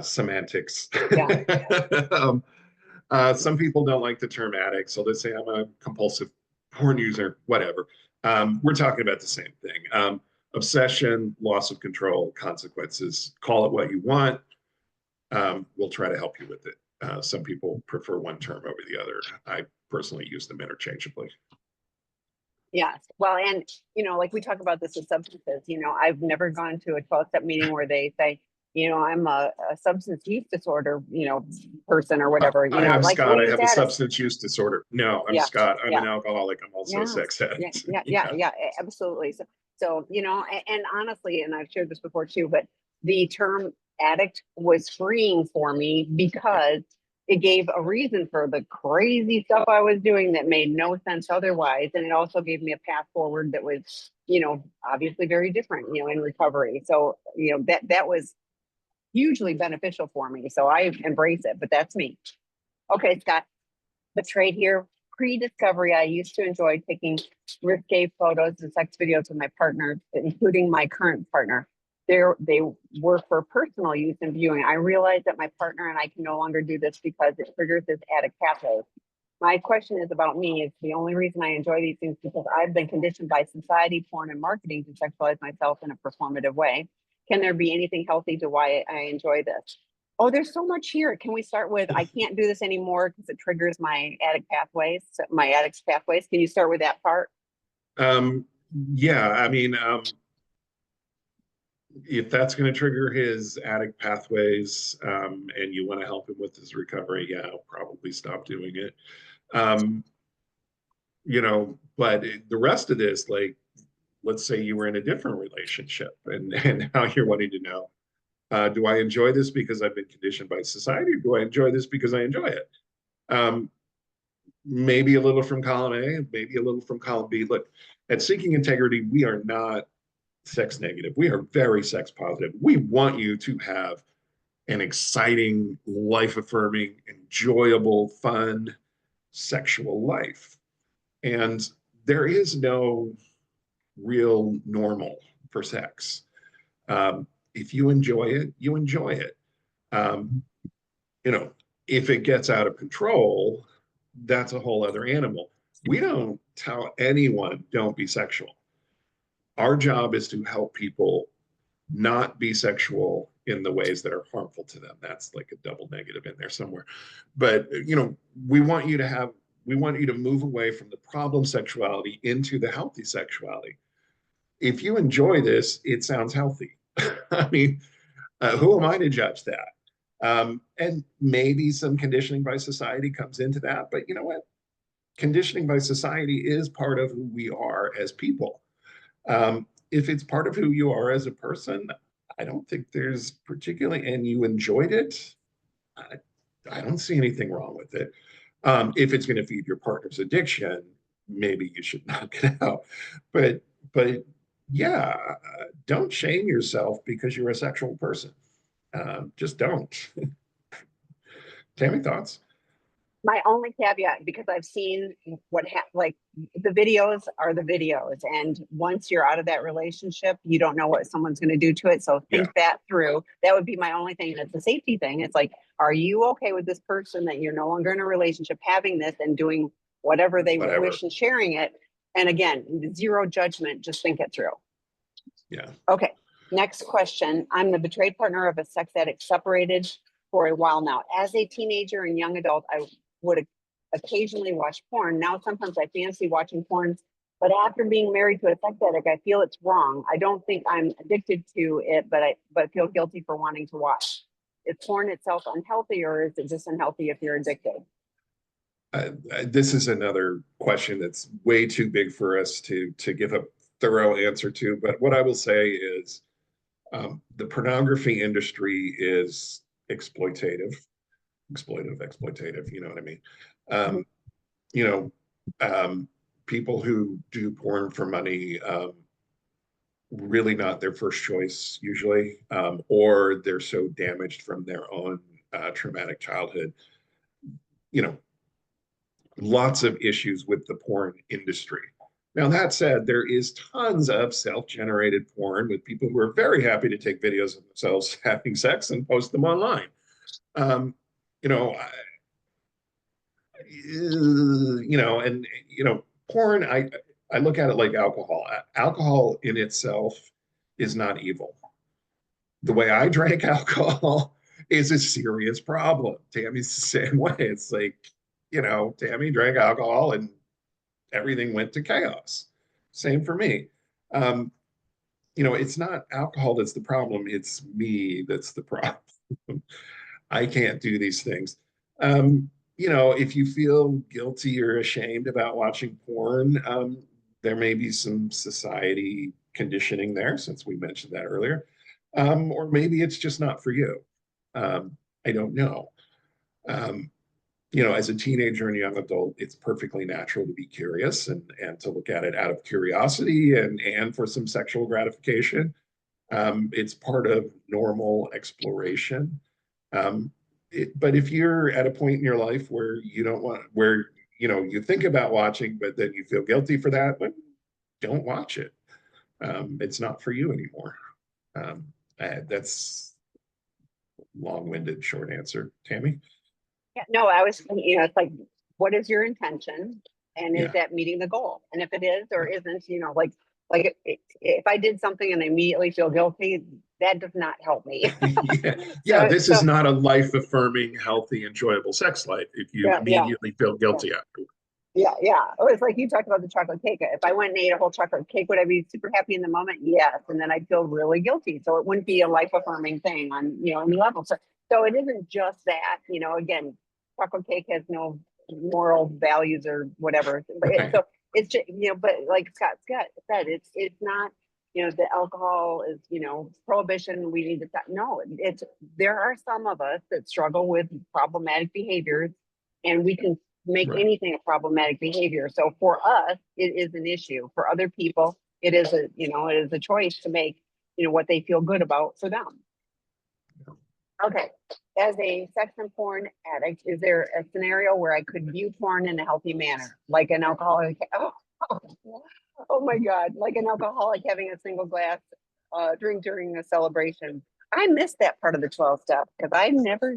Speaker 2: Semantics.
Speaker 1: Yeah.
Speaker 2: um, some people don't like the term addict, so let's say I'm a compulsive porn user, whatever. We're talking about the same thing. Obsession, loss of control, consequences. Call it what you want. We'll try to help you with it. Some people prefer one term over the other. I personally use them interchangeably.
Speaker 1: Yes. Well, and like we talk about this with substances, I've never gone to a 12-step meeting where they say, I'm a substance use disorder, person or whatever,
Speaker 2: Hi, I'm
Speaker 1: like
Speaker 2: Scott.
Speaker 1: we'll
Speaker 2: I
Speaker 1: use
Speaker 2: have a
Speaker 1: that as,
Speaker 2: substance use disorder. No, I'm
Speaker 1: yeah,
Speaker 2: Scott. I'm
Speaker 1: yeah,
Speaker 2: an alcoholic. I'm also a
Speaker 1: yeah,
Speaker 2: sex
Speaker 1: yeah,
Speaker 2: addict.
Speaker 1: yeah, yeah,
Speaker 2: Yeah.
Speaker 1: yeah, absolutely. So, and honestly, and I've shared this before too, but the term addict was freeing for me because it gave a reason for the crazy stuff I was doing that made no sense otherwise. And it also gave me a path forward that was, obviously very different, in recovery. So, that was hugely beneficial for me. So I embrace it, but that's me. Okay, Scott, betrayed here. Pre-discovery, I used to enjoy taking risque photos and sex videos with my partner, including my current partner. They were for personal use and viewing. I realized that my partner and I can no longer do this because it triggers this addict pathway. My question is about me. It's the only reason I enjoy these things because I've been conditioned by society, porn, and marketing to sexualize myself in a performative way. Can there be anything healthy to why I enjoy this? Oh, there's so much here. Can we start with I can't do this anymore because it triggers my addict pathways, my addict's pathways? Can you start with that part?
Speaker 2: Um, yeah, I mean, if that's going to trigger his addict pathways, and you want to help him with his recovery, yeah, I'll probably stop doing it. Um, but the rest of this, like, let's say you were in a different relationship and now you're wanting to know, do I enjoy this because I've been conditioned by society, or do I enjoy this because I enjoy it? Um, Maybe a little from column A, maybe a little from column B. Look, at Seeking Integrity, we are not sex negative. We are very sex positive. We want you to have an exciting, life affirming, enjoyable, fun sexual life. And there is no real normal for sex. If you enjoy it, you enjoy it. Um, you know, if it gets out of control, that's a whole other animal. We don't tell anyone don't be sexual. Our job is to help people not be sexual in the ways that are harmful to them. That's like a double negative in there somewhere. But we want you to have we want you to move away from the problem sexuality into the healthy sexuality. If you enjoy this, it sounds healthy. I mean, who am I to judge that? And maybe some conditioning by society comes into that, but you know what? Conditioning by society is part of who we are as people. If it's part of who you are as a person, I don't think there's particularly, and you enjoyed it, I, I don't see anything wrong with it. If it's going to feed your partner's addiction, maybe you should knock it out. But yeah, don't shame yourself because you're a sexual person. Just don't. Tammy, thoughts?
Speaker 1: My only caveat, because I've seen like the videos are the videos, and once you're out of that relationship, you don't know what someone's going to do to it. So
Speaker 2: Yeah,
Speaker 1: think that through. That would be my only thing. And it's a safety thing. It's like, are you okay with this person that you're no longer in a relationship having this and doing whatever they
Speaker 2: whatever.
Speaker 1: wish and sharing it? And again, zero judgment. Just think it through.
Speaker 2: Yeah.
Speaker 1: Okay. Next question. I'm the betrayed partner of a sex addict, separated for a while now. As a teenager and young adult, I would occasionally watch porn. Now, sometimes I fancy watching porn, but after being married to a sex addict, I feel it's wrong. I don't think I'm addicted to it, but feel guilty for wanting to watch. Is porn itself unhealthy, or is it just unhealthy if you're addicted?
Speaker 2: This is another question that's way too big for us to give a thorough answer to. But what I will say is, the pornography industry is exploitative. exploitative, you know what I mean?
Speaker 1: Mhm.
Speaker 2: Um, you know, people who do porn for money, really not their first choice usually, or they're so damaged from their own traumatic childhood. You know, lots of issues with the porn industry. Now, that said, there is tons of self-generated porn with people who are very happy to take videos of themselves having sex and post them online. Um, you know, and porn. I look at it like alcohol. Alcohol in itself is not evil. The way I drank alcohol is a serious problem. Tammy's the same way. It's like, Tammy drank alcohol and everything went to chaos. Same for me. Um, it's not alcohol that's the problem. It's me that's the problem. I can't do these things. If you feel guilty or ashamed about watching porn, there may be some society conditioning there, since we mentioned that earlier. Or maybe it's just not for you. I don't know. Um, as a teenager and young adult, it's perfectly natural to be curious and to look at it out of curiosity and for some sexual gratification. It's part of normal exploration. Um, but if you're at a point in your life where you don't want, where you think about watching, but then you feel guilty for that, but don't watch it. It's not for you anymore. That's long-winded, short answer. Tammy?
Speaker 1: Yeah, no, I was, it's like, what is your intention? And is
Speaker 2: Yeah.
Speaker 1: that meeting the goal? And if it is or isn't, like if I did something and I immediately feel guilty, that does not help me.
Speaker 2: Yeah. Yeah.
Speaker 1: So,
Speaker 2: This is
Speaker 1: so
Speaker 2: not a life-affirming, healthy, enjoyable sex life if you
Speaker 1: yeah, yeah,
Speaker 2: immediately feel
Speaker 1: yeah.
Speaker 2: guilty afterward.
Speaker 1: Yeah, yeah. Oh, it's like you talked about the chocolate cake. If I went and ate a whole chocolate cake, would I be super happy in the moment? Yes. And then I'd feel really guilty. So it wouldn't be a life affirming thing on, any level. So it isn't just that, again, chocolate cake has no moral values or whatever. So
Speaker 2: Right.
Speaker 1: it's just, but like Scott said, it's not, the alcohol is, prohibition. We need to stop. No, there are some of us that struggle with problematic behaviors, and we can make
Speaker 2: Right.
Speaker 1: anything a problematic behavior. So for us, it is an issue. For other people, it is a choice to make, what they feel good about for them. Okay. As a sex and porn addict, is there a scenario where I could view porn in a healthy manner, like an alcoholic? Oh my God, like an alcoholic having a single glass drink during a celebration. I missed that part of the 12 step because I never,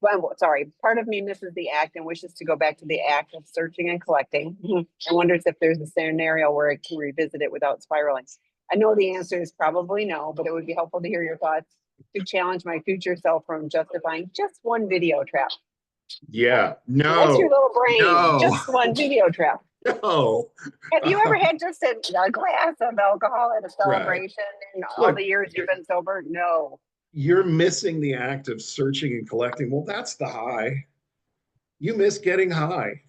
Speaker 1: well, sorry, part of me misses the act and wishes to go back to the act of searching and collecting. And wonders if there's a scenario where I can revisit it without spiraling. I know the answer is probably no, but it would be helpful to hear your thoughts to challenge my future self from justifying just one video trap.
Speaker 2: Yeah.
Speaker 1: What's your
Speaker 2: No.
Speaker 1: little brain?
Speaker 2: No.
Speaker 1: Just one video trap.
Speaker 2: No.
Speaker 1: Have you ever
Speaker 2: Um,
Speaker 1: had just a glass of alcohol at a
Speaker 2: right.
Speaker 1: celebration in all the
Speaker 2: Look,
Speaker 1: years you've been sober? No.
Speaker 2: you're missing the act of searching and collecting. Well, that's the high. You miss getting high.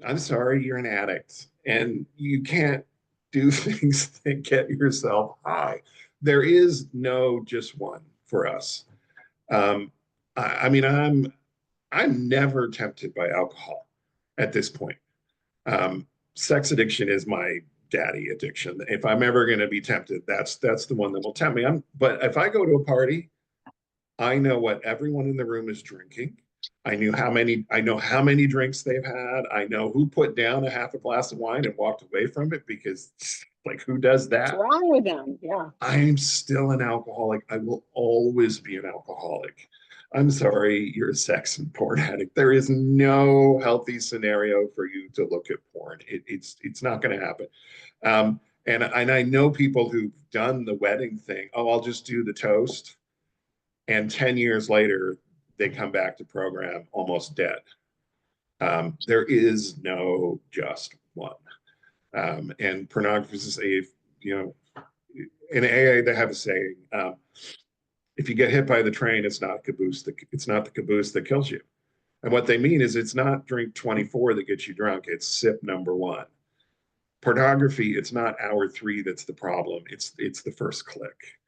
Speaker 2: I'm sorry, you're an addict and you can't do things that get yourself high. There is no just one for us. Um, I mean, I'm never tempted by alcohol at this point. Sex addiction is my daddy addiction. If I'm ever going to be tempted, that's the one that will tempt me. But if I go to a party, I know what everyone in the room is drinking. I know how many drinks they've had. I know who put down a half a glass of wine and walked away from it because like who does
Speaker 1: What's
Speaker 2: that?
Speaker 1: wrong with them? Yeah.
Speaker 2: I'm still an alcoholic. I will always be an alcoholic. I'm sorry, you're a sex and porn addict. There is no healthy scenario for you to look at porn. It's not going to happen. And I know people who've done the wedding thing. Oh, I'll just do the toast, and 10 years later they come back to program almost dead. There is no just one. And pornography is a, you know, in AA they have a saying: if you get hit by the train, it's not the caboose that kills you. And what they mean is it's not drink 24 that gets you drunk; it's sip number one. Pornography, it's not hour three that's the problem; it's the first click.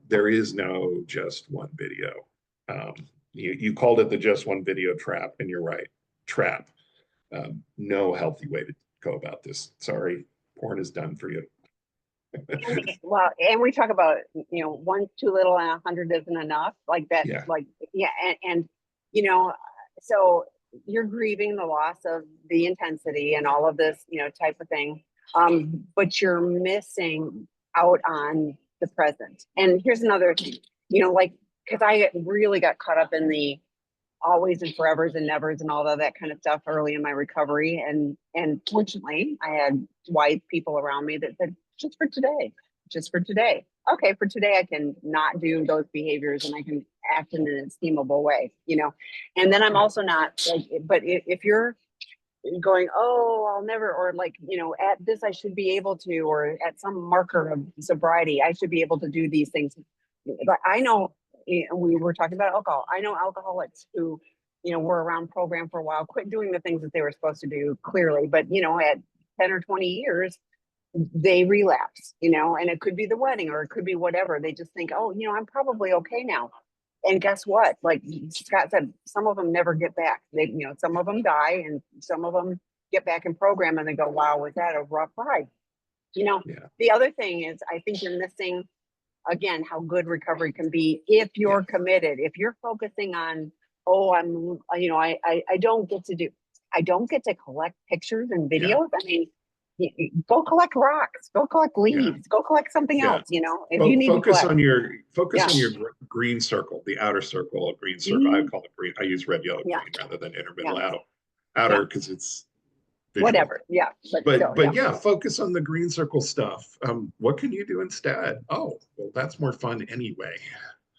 Speaker 2: There is no just one video. Um, You called it the just one video trap, and you're right. Trap. No healthy way to go about this. Sorry, porn is done for you.
Speaker 1: Well, and we talk about, one too little and 100 isn't enough. Like that,
Speaker 2: Yeah,
Speaker 1: like, yeah. And, you know, so you're grieving the loss of the intensity and all of this, type of thing. But you're missing out on the present. And here's another thing, like, because I really got caught up in the always and forevers and nevers and all of that kind of stuff early in my recovery. And fortunately, I had wise people around me that said, just for today, just for today. Okay, for today, I can not do those behaviors and I can act in an esteemable way. And then I'm also not like, but if you're going, oh, I'll never, or like, at this, I should be able to, or at some marker of sobriety, I should be able to do these things. But I know, we were talking about alcohol. I know alcoholics who, were around program for a while, quit doing the things that they were supposed to do clearly, but, at 10 or 20 years, they relapse, and it could be the wedding or it could be whatever. They just think, oh, I'm probably okay now. And guess what? Like Scott said, some of them never get back. Some of them die and some of them get back in program and they go, wow, was that a rough ride?
Speaker 2: yeah,
Speaker 1: The other thing is, I think you're missing, again, how good recovery can be if
Speaker 2: yeah,
Speaker 1: you're committed. If you're focusing on, oh, I don't get to do, I don't get to collect pictures and
Speaker 2: yeah,
Speaker 1: videos. I mean, go collect rocks, go collect
Speaker 2: yeah,
Speaker 1: leaves, go collect something
Speaker 2: yeah.
Speaker 1: else, if you need to
Speaker 2: Focus
Speaker 1: collect.
Speaker 2: on your
Speaker 1: Yeah.
Speaker 2: green circle, the outer circle of green circle. I
Speaker 1: Mhm.
Speaker 2: call it green. I use red, yellow,
Speaker 1: Yeah.
Speaker 2: green rather than
Speaker 1: Yeah.
Speaker 2: intermiddle
Speaker 1: Yeah.
Speaker 2: outer because it's visual.
Speaker 1: Whatever. Yeah. But
Speaker 2: But
Speaker 1: still, yeah.
Speaker 2: yeah, focus on the green circle stuff. What can you do instead? Oh, well, that's more fun anyway.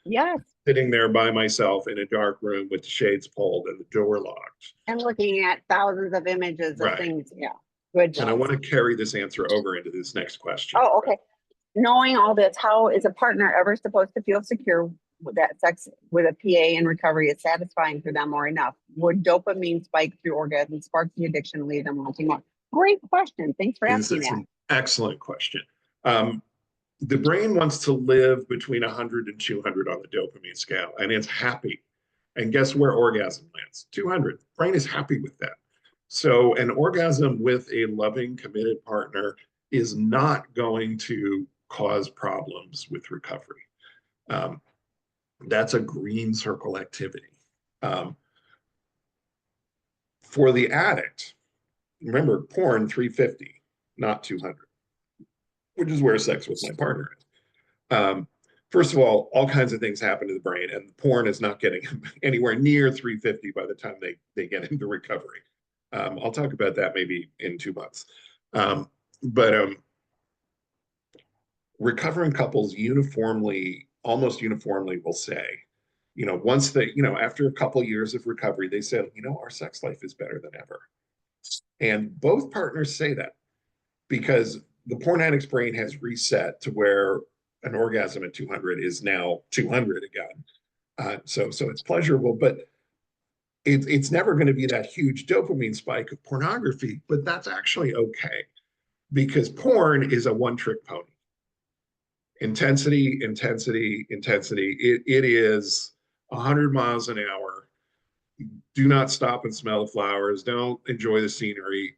Speaker 1: Yes.
Speaker 2: Sitting there by myself in a dark room with the shades pulled and the door locked.
Speaker 1: And looking at thousands of images of
Speaker 2: Right.
Speaker 1: things. Yeah. Good
Speaker 2: And I
Speaker 1: job.
Speaker 2: want to carry this answer over into this next question.
Speaker 1: Oh, okay. Knowing all this, how is a partner ever supposed to feel secure with that sex with a PA in recovery is satisfying for them or enough? Would dopamine spike through orgasm spark the addiction, leave them wanting more? Great question. Thanks for
Speaker 2: This
Speaker 1: asking
Speaker 2: is
Speaker 1: that.
Speaker 2: an excellent question. The brain wants to live between 100 and 200 on the dopamine scale, and it's happy. And guess where orgasm lands? 200. Brain is happy with that. So an orgasm with a loving, committed partner is not going to cause problems with recovery. Um, that's a green circle activity. Um, for the addict, remember, porn 350, not 200, which is where sex with my partner is. First of all kinds of things happen to the brain, and the porn is not getting anywhere near 350 by the time they get into recovery. I'll talk about that maybe in 2 months. But recovering couples almost uniformly will say, once after a couple years of recovery, they say, our sex life is better than ever. And both partners say that because the porn addict's brain has reset to where an orgasm at 200 is now 200 again. So it's pleasurable, but it's never going to be that huge dopamine spike of pornography, but that's actually okay because porn is a one-trick pony. Intensity, intensity, intensity. It is 100 miles an hour. Do not stop and smell the flowers. Don't enjoy the scenery.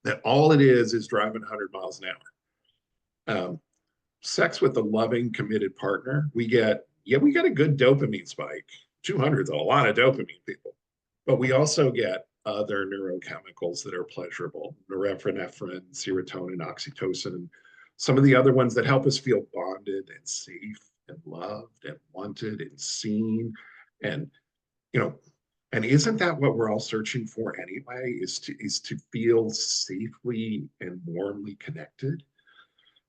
Speaker 2: That all it is driving 100 miles an hour. Sex with a loving, committed partner, we get a good dopamine spike. 200 is a lot of dopamine, people. But we also get other neurochemicals that are pleasurable: norepinephrine, serotonin, oxytocin, and some of the other ones that help us feel bonded and safe and loved and wanted and seen. And, you know, and isn't that what we're all searching for anyway, is to feel safely and warmly connected?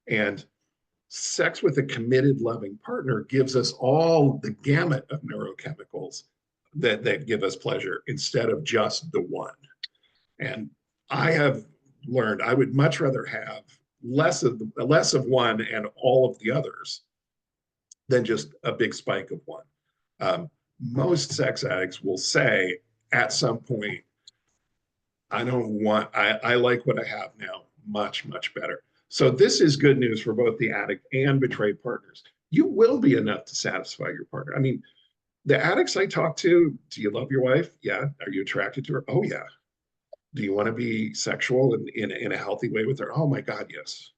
Speaker 2: And sex with a committed, loving partner gives us all the gamut of neurochemicals that give us pleasure instead of just the one. And I have learned I would much rather have less of one and all of the others than just a big spike of one. Most sex addicts will say at some point, I like what I have now much, much better. So this is good news for both the addict and betrayed partners. You will be enough to satisfy your partner. I mean, The addicts I talk to, do you love your wife? Yeah. Are you attracted to her? Oh yeah. Do you want to be sexual in a healthy way with her? Oh my God, yes.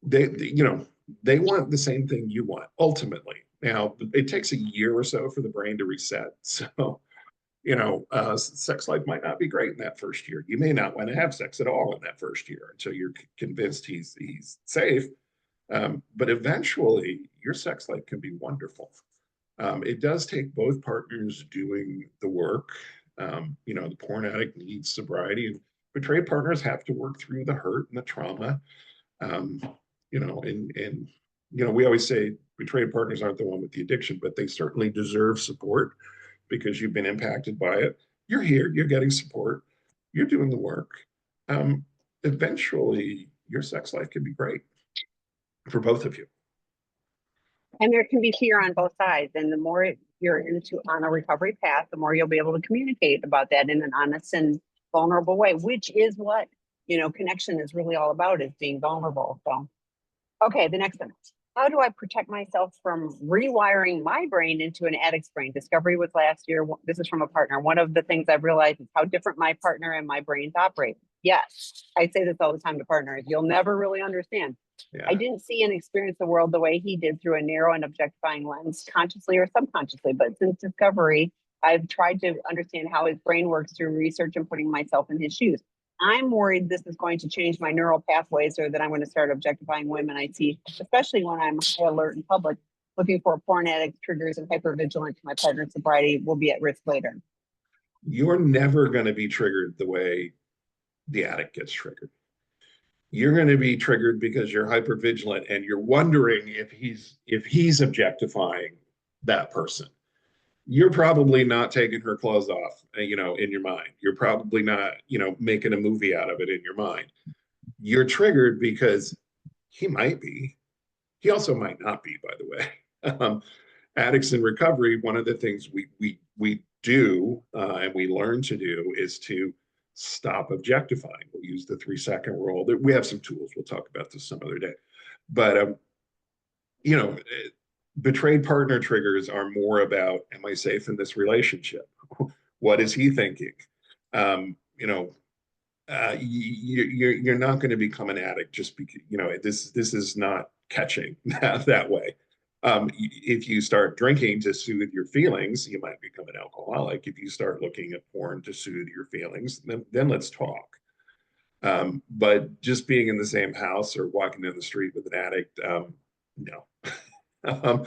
Speaker 2: You know, they want the same thing you want ultimately. Now, it takes a year or so for the brain to reset. So, you know, sex life might not be great in that first year. You may not want to have sex at all in that first year until you're convinced he's safe. But eventually, your sex life can be wonderful. It does take both partners doing the work. You know, the porn addict needs sobriety, and betrayed partners have to work through the hurt and the trauma. Um, you know, and you know, we always say betrayed partners aren't the one with the addiction, but they certainly deserve support because you've been impacted by it. You're here, you're getting support, you're doing the work. Um, Eventually, your sex life can be great for both of you.
Speaker 1: And there can be fear on both sides. And the more you're into on a recovery path, the more you'll be able to communicate about that in an honest and vulnerable way, which is what, connection is really all about, is being vulnerable. So, okay, the next one. How do I protect myself from rewiring my brain into an addict's brain? Discovery was last year. This is from a partner. One of the things I've realized is how different my partner and my brains operate. Yes, I say this all the time to partners. You'll never really understand.
Speaker 2: Yeah.
Speaker 1: I didn't see and experience the world the way he did, through a narrow and objectifying lens, consciously or subconsciously. But since discovery, I've tried to understand how his brain works through research and putting myself in his shoes. I'm worried this is going to change my neural pathways, or that I'm going to start objectifying women I see, especially when I'm high alert in public, looking for porn addict triggers and hypervigilant to my partner's sobriety will be at risk later.
Speaker 2: You're never going to be triggered the way the addict gets triggered. You're going to be triggered because you're hyper vigilant and you're wondering if he's objectifying that person. You're probably not taking her clothes off, you know, in your mind. You're probably not, you know, making a movie out of it in your mind. You're triggered because he might be. He also might not be, by the way. Addicts in recovery, one of the things we do and we learn to do is to stop objectifying. We'll use the 3-second rule. We have some tools. We'll talk about this some other day. But you know, betrayed partner triggers are more about, am I safe in this relationship? What is he thinking? You know, you're not going to become an addict just because, you know, this is not catching that way. If you start drinking to soothe your feelings, you might become an alcoholic. If you start looking at porn to soothe your feelings, then let's talk. But just being in the same house or walking down the street with an addict, no. um,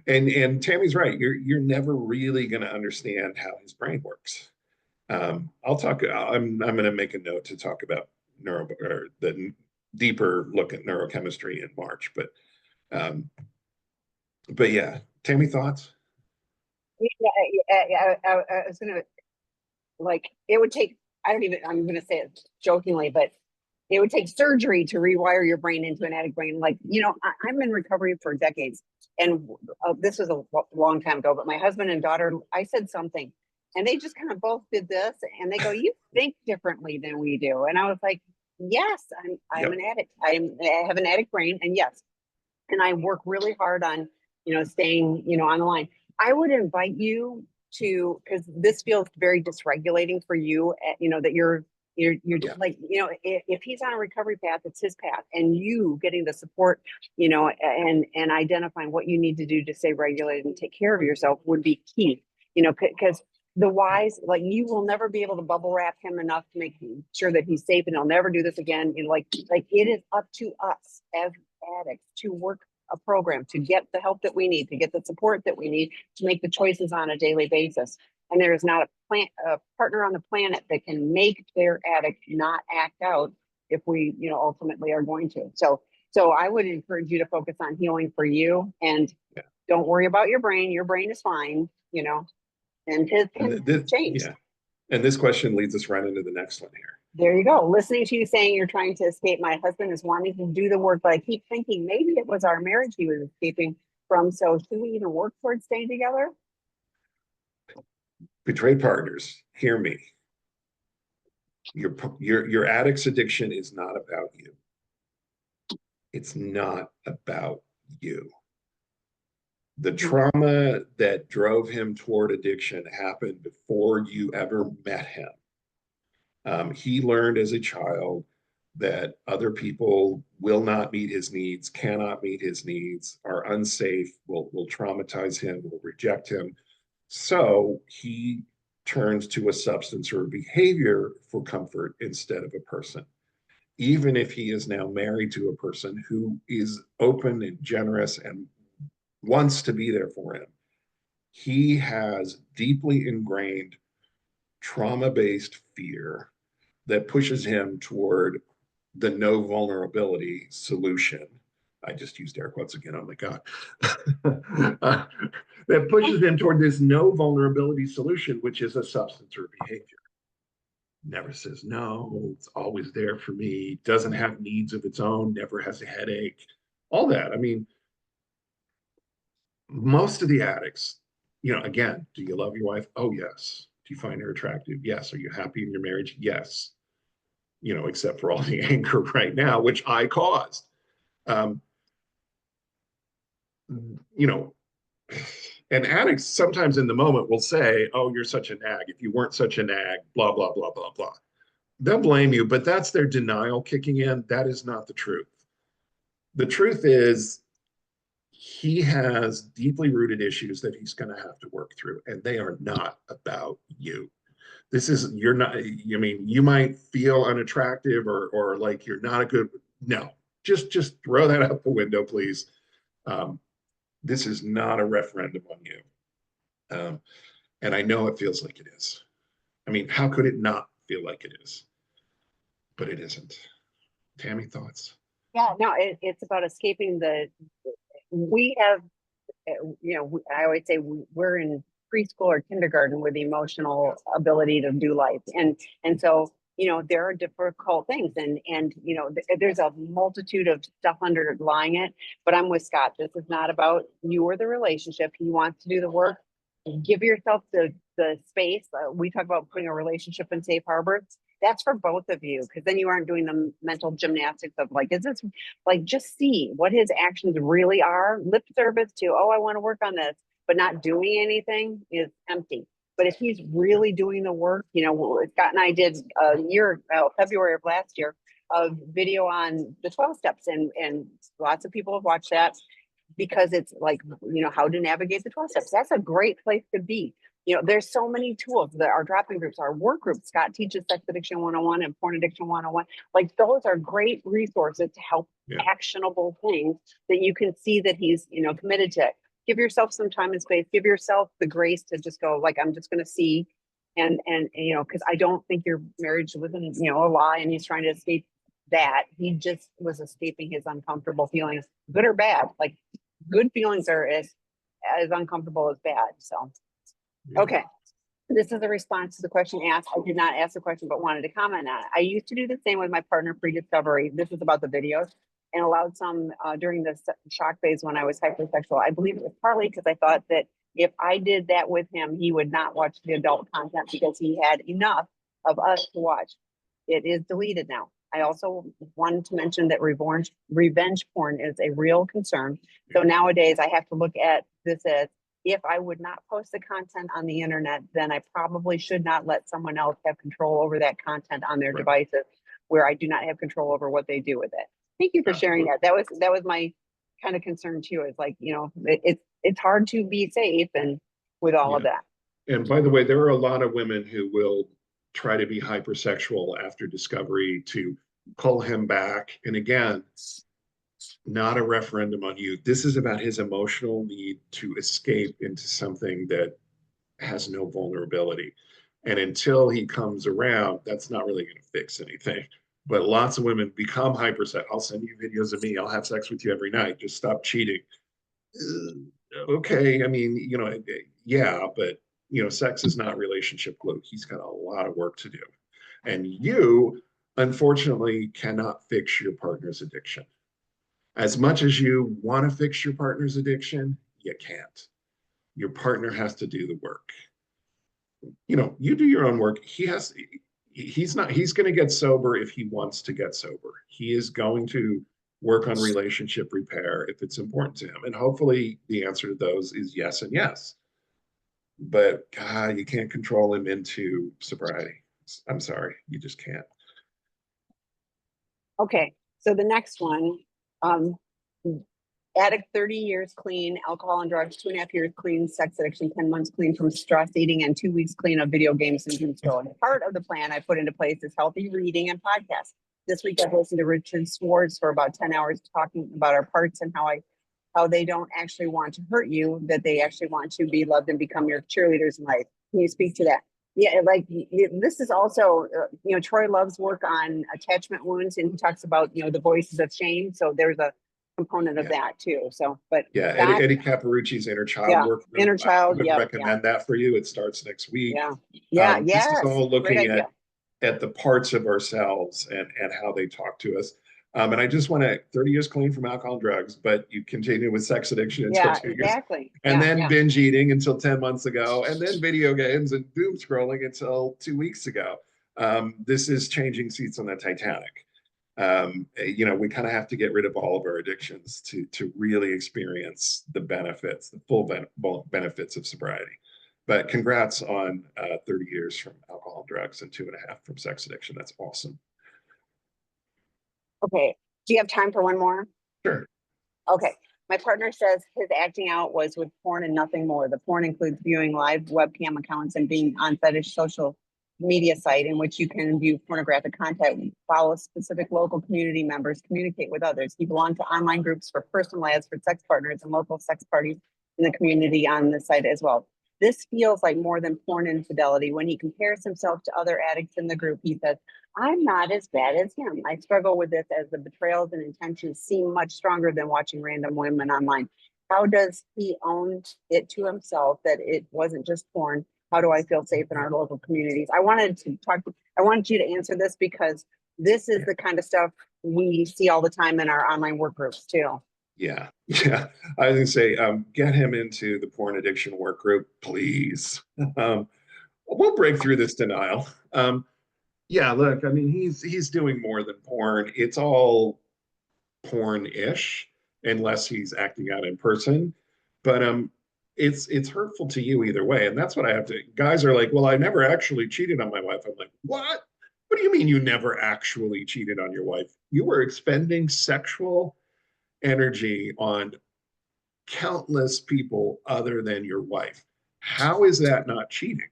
Speaker 2: and Tammy's right. You're never really going to understand how his brain works. I'll talk. I'm going to make a note to talk about or the deeper look at neurochemistry in March. Um, but yeah, Tammy, thoughts?
Speaker 1: I was gonna, like, it would take, I don't even, I'm gonna say it jokingly, but it would take surgery to rewire your brain into an addict brain. Like, I'm in recovery for decades, and this was a long time ago, but my husband and daughter, I said something, and they just kind of both did this, and they go, "You think differently than we do." And I was like, "Yes, I'm
Speaker 2: Yep.
Speaker 1: an addict. I have an addict brain, and yes, and I work really hard on, staying, on the line." I would invite you to, because this feels very dysregulating for you, that you're
Speaker 2: Yeah.
Speaker 1: like, if he's on a recovery path, it's his path, and you getting the support, and identifying what you need to do to stay regulated and take care of yourself would be key, because the wise, like, you will never be able to bubble wrap him enough to make sure that he's safe and he'll never do this again. Like it is up to us as addicts to work a program, to get the help that we need, to get the support that we need, to make the choices on a daily basis. And there is not a partner on the planet that can make their addict not act out if we, ultimately are going to. So I would encourage you to focus on healing for you, and
Speaker 2: Yeah.
Speaker 1: don't worry about your brain. Your brain is fine, and his can change.
Speaker 2: Yeah. And this question leads us right into the next one here.
Speaker 1: There you go. Listening to you saying you're trying to escape, my husband is wanting to do the work, but I keep thinking maybe it was our marriage he was escaping from. So should we even work towards staying together?
Speaker 2: Betrayed partners, hear me. Your addict's addiction is not about you. It's not about you. The
Speaker 1: Mhm.
Speaker 2: trauma that drove him toward addiction happened before you ever met him. He learned as a child that other people will not meet his needs, cannot meet his needs, are unsafe, will traumatize him, will reject him. So he turns to a substance or a behavior for comfort instead of a person. Even if he is now married to a person who is open and generous and wants to be there for him, he has deeply ingrained trauma based fear that pushes him toward the no vulnerability solution. I just used air quotes again. Oh my God. uh, that pushes him toward this no vulnerability solution, which is a substance or behavior. Never says no, it's always there for me, doesn't have needs of its own, never has a headache, all that. I mean, most of the addicts, again, do you love your wife? Oh, yes. Do you find her attractive? Yes. Are you happy in your marriage? Yes. Except for all the anger right now, which I caused. Um, you know, and addicts sometimes in the moment will say, "Oh, you're such a nag. If you weren't such a nag, blah blah blah blah blah." They'll blame you, but that's their denial kicking in. That is not the truth. The truth is he has deeply rooted issues that he's going to have to work through, and they are not about you. This is you're not. I mean, you might feel unattractive or like you're not a good. No, just throw that out the window, please. Um, this is not a referendum on you. And I know it feels like it is. I mean, how could it not feel like it is? But it isn't. Tami, thoughts?
Speaker 1: Yeah, no, it's about escaping we have, I always say we're in preschool or kindergarten with the emotional ability to do life. And so, there are difficult things and, there's a multitude of stuff underlying it, but I'm with Scott. This is not about you or the relationship. He wants to do the work. Give yourself the space. We talk about putting a relationship in safe harbor. That's for both of you because then you aren't doing the mental gymnastics of like, is this like just see what his actions really are? Lip service to, oh, I want to work on this, but not doing anything is empty. But if he's really doing the work, Scott and I did February of last year, a video on the 12 steps, and lots of people have watched that because it's like, how to navigate the 12 steps. That's a great place to be. There's so many tools that our dropping groups, our work groups. Scott teaches sex addiction 101 and porn addiction 101. Like those are great resources to help
Speaker 2: Yeah.
Speaker 1: actionable things that you can see that he's, committed to. Give yourself some time and space. Give yourself the grace to just go like, I'm just going to see. And, because I don't think your marriage was in, a lie and he's trying to escape that. He just was escaping his uncomfortable feelings, good or bad. Like good feelings are as uncomfortable as bad. So,
Speaker 2: Yeah.
Speaker 1: okay. This is a response to the question asked. I did not ask the question, but wanted to comment on it. I used to do the same with my partner pre-discovery. This is about the videos and allowed some during the shock phase when I was hypersexual. I believe it was partly because I thought that if I did that with him, he would not watch the adult content because he had enough of us to watch. It is deleted now. I also wanted to mention that revenge porn is a real concern. So nowadays I have to look at this as if I would not post the content on the internet, then I probably should not let someone else have control over that content on their
Speaker 2: Right.
Speaker 1: devices where I do not have control over what they do with it. Thank you for sharing that. That was my kind of concern too. It's like, it's hard to be safe and with all of
Speaker 2: Yeah.
Speaker 1: that.
Speaker 2: And by the way, there are a lot of women who will try to be hypersexual after discovery to pull him back. And again, not a referendum on you. This is about his emotional need to escape into something that has no vulnerability. And until he comes around, that's not really going to fix anything. But lots of women become hypersex. I'll send you videos of me. I'll have sex with you every night. Just stop cheating. Okay. I mean, yeah, but sex is not relationship glue. He's got a lot of work to do. And you, unfortunately, cannot fix your partner's addiction. As much as you want to fix your partner's addiction, you can't. Your partner has to do the work. You do your own work. He's going to get sober if he wants to get sober. He is going to work on relationship repair if it's important to him. And hopefully the answer to those is yes and yes. But God, you can't control him into sobriety. I'm sorry, you just can't.
Speaker 1: Okay, so the next one, um, addict 30 years clean, alcohol and drugs 2.5 years clean, sex addiction 10 months clean from stress eating, and 2 weeks clean of video games and doom scrolling. Part of the plan I put into place is healthy reading and podcasts. This week I've listened to Richard Swartz for about 10 hours talking about our parts and how they don't actually want to hurt you, that they actually want to be loved and become your cheerleaders in life. Can you speak to that? Yeah, like this is also, Troy loves work on attachment wounds, and he talks about, the voices of shame. So there's a component of
Speaker 2: Yeah.
Speaker 1: that too. So, but
Speaker 2: Yeah,
Speaker 1: that,
Speaker 2: Eddie Caparucci's inner child
Speaker 1: yeah,
Speaker 2: work group.
Speaker 1: inner
Speaker 2: I
Speaker 1: child.
Speaker 2: would
Speaker 1: Yep. Yeah.
Speaker 2: recommend that for you. It starts next week.
Speaker 1: Yeah. Yeah.
Speaker 2: This is
Speaker 1: Yes.
Speaker 2: all
Speaker 1: Great
Speaker 2: looking
Speaker 1: idea.
Speaker 2: at the parts of ourselves and how they talk to us. And I just want to 30 years clean from alcohol and drugs, but you continue with sex addiction until
Speaker 1: Yeah,
Speaker 2: 2 years,
Speaker 1: exactly.
Speaker 2: and
Speaker 1: Yeah.
Speaker 2: then
Speaker 1: Yeah.
Speaker 2: binge eating until 10 months ago, and then video games and doom scrolling until 2 weeks ago. This is changing seats on the Titanic. We kind of have to get rid of all of our addictions to really experience the benefits, the full benefits of sobriety. But congrats on 30 years from alcohol and drugs and 2.5 from sex addiction. That's awesome.
Speaker 1: Okay. Do you have time for one more?
Speaker 2: Sure.
Speaker 1: Okay. My partner says his acting out was with porn and nothing more. The porn includes viewing live webcam accounts and being on fetish social media site in which you can view pornographic content, follow specific local community members, communicate with others. He belonged to online groups for personal ads for sex partners and local sex parties in the community on the site as well. This feels like more than porn infidelity. When he compares himself to other addicts in the group, he says, I'm not as bad as him. I struggle with this as the betrayals and intentions seem much stronger than watching random women online. How does he own it to himself that it wasn't just porn? How do I feel safe in our local communities? I wanted you to answer this because this is the kind of stuff we see all the time in our online work groups too.
Speaker 2: Yeah. Yeah. I was gonna say, get him into the porn addiction work group, please. We'll break through this denial. Yeah, look, I mean, he's doing more than porn. It's all porn-ish, unless he's acting out in person. But it's hurtful to you either way. And that's what I have to. Guys are like, well, I never actually cheated on my wife. I'm like, what? What do you mean you never actually cheated on your wife? You were expending sexual energy on countless people other than your wife. How is that not cheating?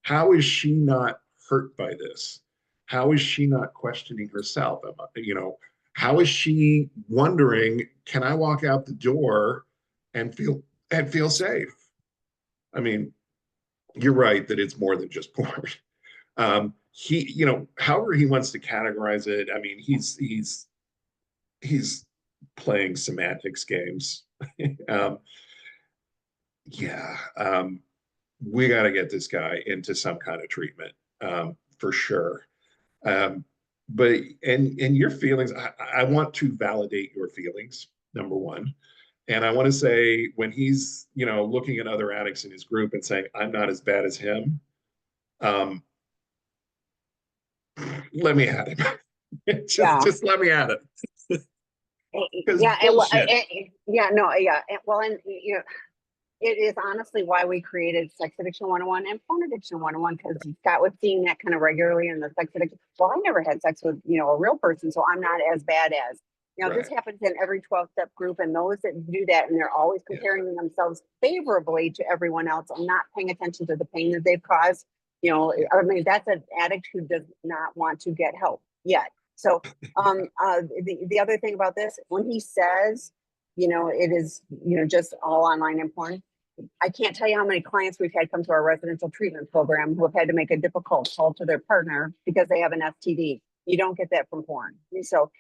Speaker 2: How is she not hurt by this? How is she not questioning herself? How is she wondering, can I walk out the door and feel safe? I mean, you're right that it's more than just porn. However he wants to categorize it. I mean, he's playing semantics games. um, yeah, we got to get this guy into some kind of treatment, for sure. Um, and your feelings, I want to validate your feelings, number one. And I want to say when he's, looking at other addicts in his group and saying, I'm not as bad as him, um, let me at him. Just let me at him.
Speaker 1: Yeah,
Speaker 2: bullshit.
Speaker 1: and it is honestly why we created Sex Addiction 101 and Porn Addiction 101, because Scott was seeing that kind of regularly in the sex addiction. Well, I never had sex with, a real person, so I'm not as bad as,
Speaker 2: Right.
Speaker 1: This happens in every 12-step group, and those that do that, and they're always comparing themselves favorably to everyone else and not paying attention to the pain that they've caused. I mean, that's an addict who does not want to get help yet. So the other thing about this, when he says, it is, just all online and porn, I can't tell you how many clients we've had come to our residential treatment program who have had to make a difficult call to their partner because they have an STD. You don't get that from porn. So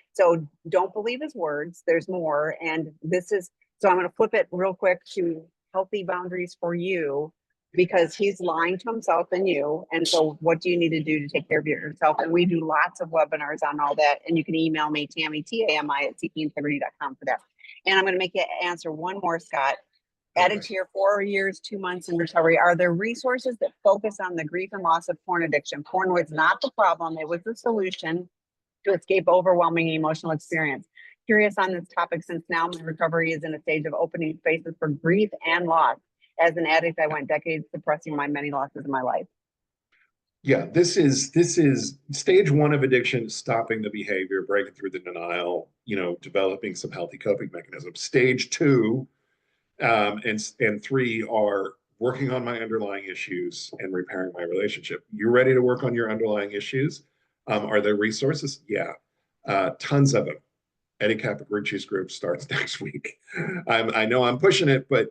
Speaker 1: don't believe his words. There's more. And so I'm going to flip it real quick to healthy boundaries for you, because he's lying to himself and you. And so what do you need to do to take care of yourself? And we do lots of webinars on all that. And you can email me, Tami, Tami at seekingintegrity.com for that. And I'm going to make you answer one more, Scott. Added to your 4 years, 2 months in recovery, are there resources that focus on the grief and loss of porn addiction? Porn was not the problem. It was the solution to escape overwhelming emotional experience. Curious on this topic since now my recovery is in a stage of opening spaces for grief and loss. As an addict, I went decades suppressing my many losses in my life.
Speaker 2: Yeah, this is stage one of addiction, stopping the behavior, breaking through the denial, developing some healthy coping mechanisms. Stage two and three are working on my underlying issues and repairing my relationship. You ready to work on your underlying issues? Are there resources? Yeah, tons of them. Eddie Caparucci's group starts next week. I know I'm pushing it, but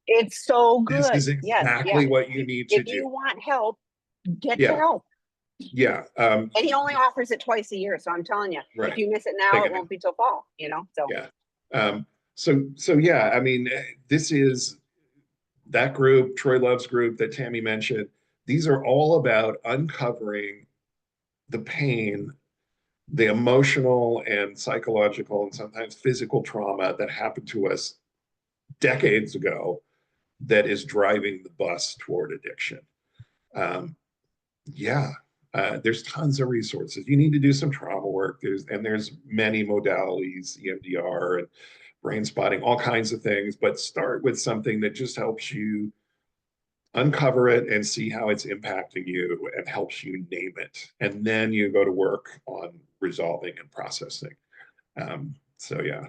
Speaker 1: It's so
Speaker 2: this
Speaker 1: good.
Speaker 2: is
Speaker 1: Yes, yeah.
Speaker 2: exactly what you need to
Speaker 1: If
Speaker 2: do.
Speaker 1: you want help, get the
Speaker 2: Yeah,
Speaker 1: help.
Speaker 2: yeah,
Speaker 1: And he only offers it twice a year. So I'm telling you, if
Speaker 2: right.
Speaker 1: you miss it now,
Speaker 2: Take
Speaker 1: it
Speaker 2: it.
Speaker 1: won't be till fall, So
Speaker 2: Yeah. So yeah, I mean, this is that group, Troy Love's group that Tami mentioned. These are all about uncovering the pain, the emotional and psychological and sometimes physical trauma that happened to us decades ago that is driving the bus toward addiction. Um, yeah, there's tons of resources. You need to do some trauma work. There's many modalities, EMDR and brain spotting, all kinds of things. But start with something that just helps you uncover it and see how it's impacting you and helps you name it. And then you go to work on resolving and processing. So yeah,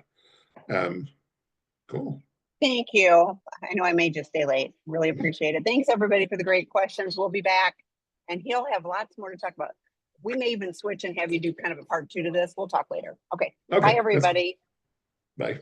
Speaker 2: um, cool.
Speaker 1: thank you. I know I may just stay late. Really appreciate it. Thanks everybody for the great questions. We'll be back and he'll have lots more to talk about. We may even switch and have you do kind of a part two to this. We'll talk later. Okay. Bye,
Speaker 2: Okay, that's
Speaker 1: everybody.
Speaker 2: bye.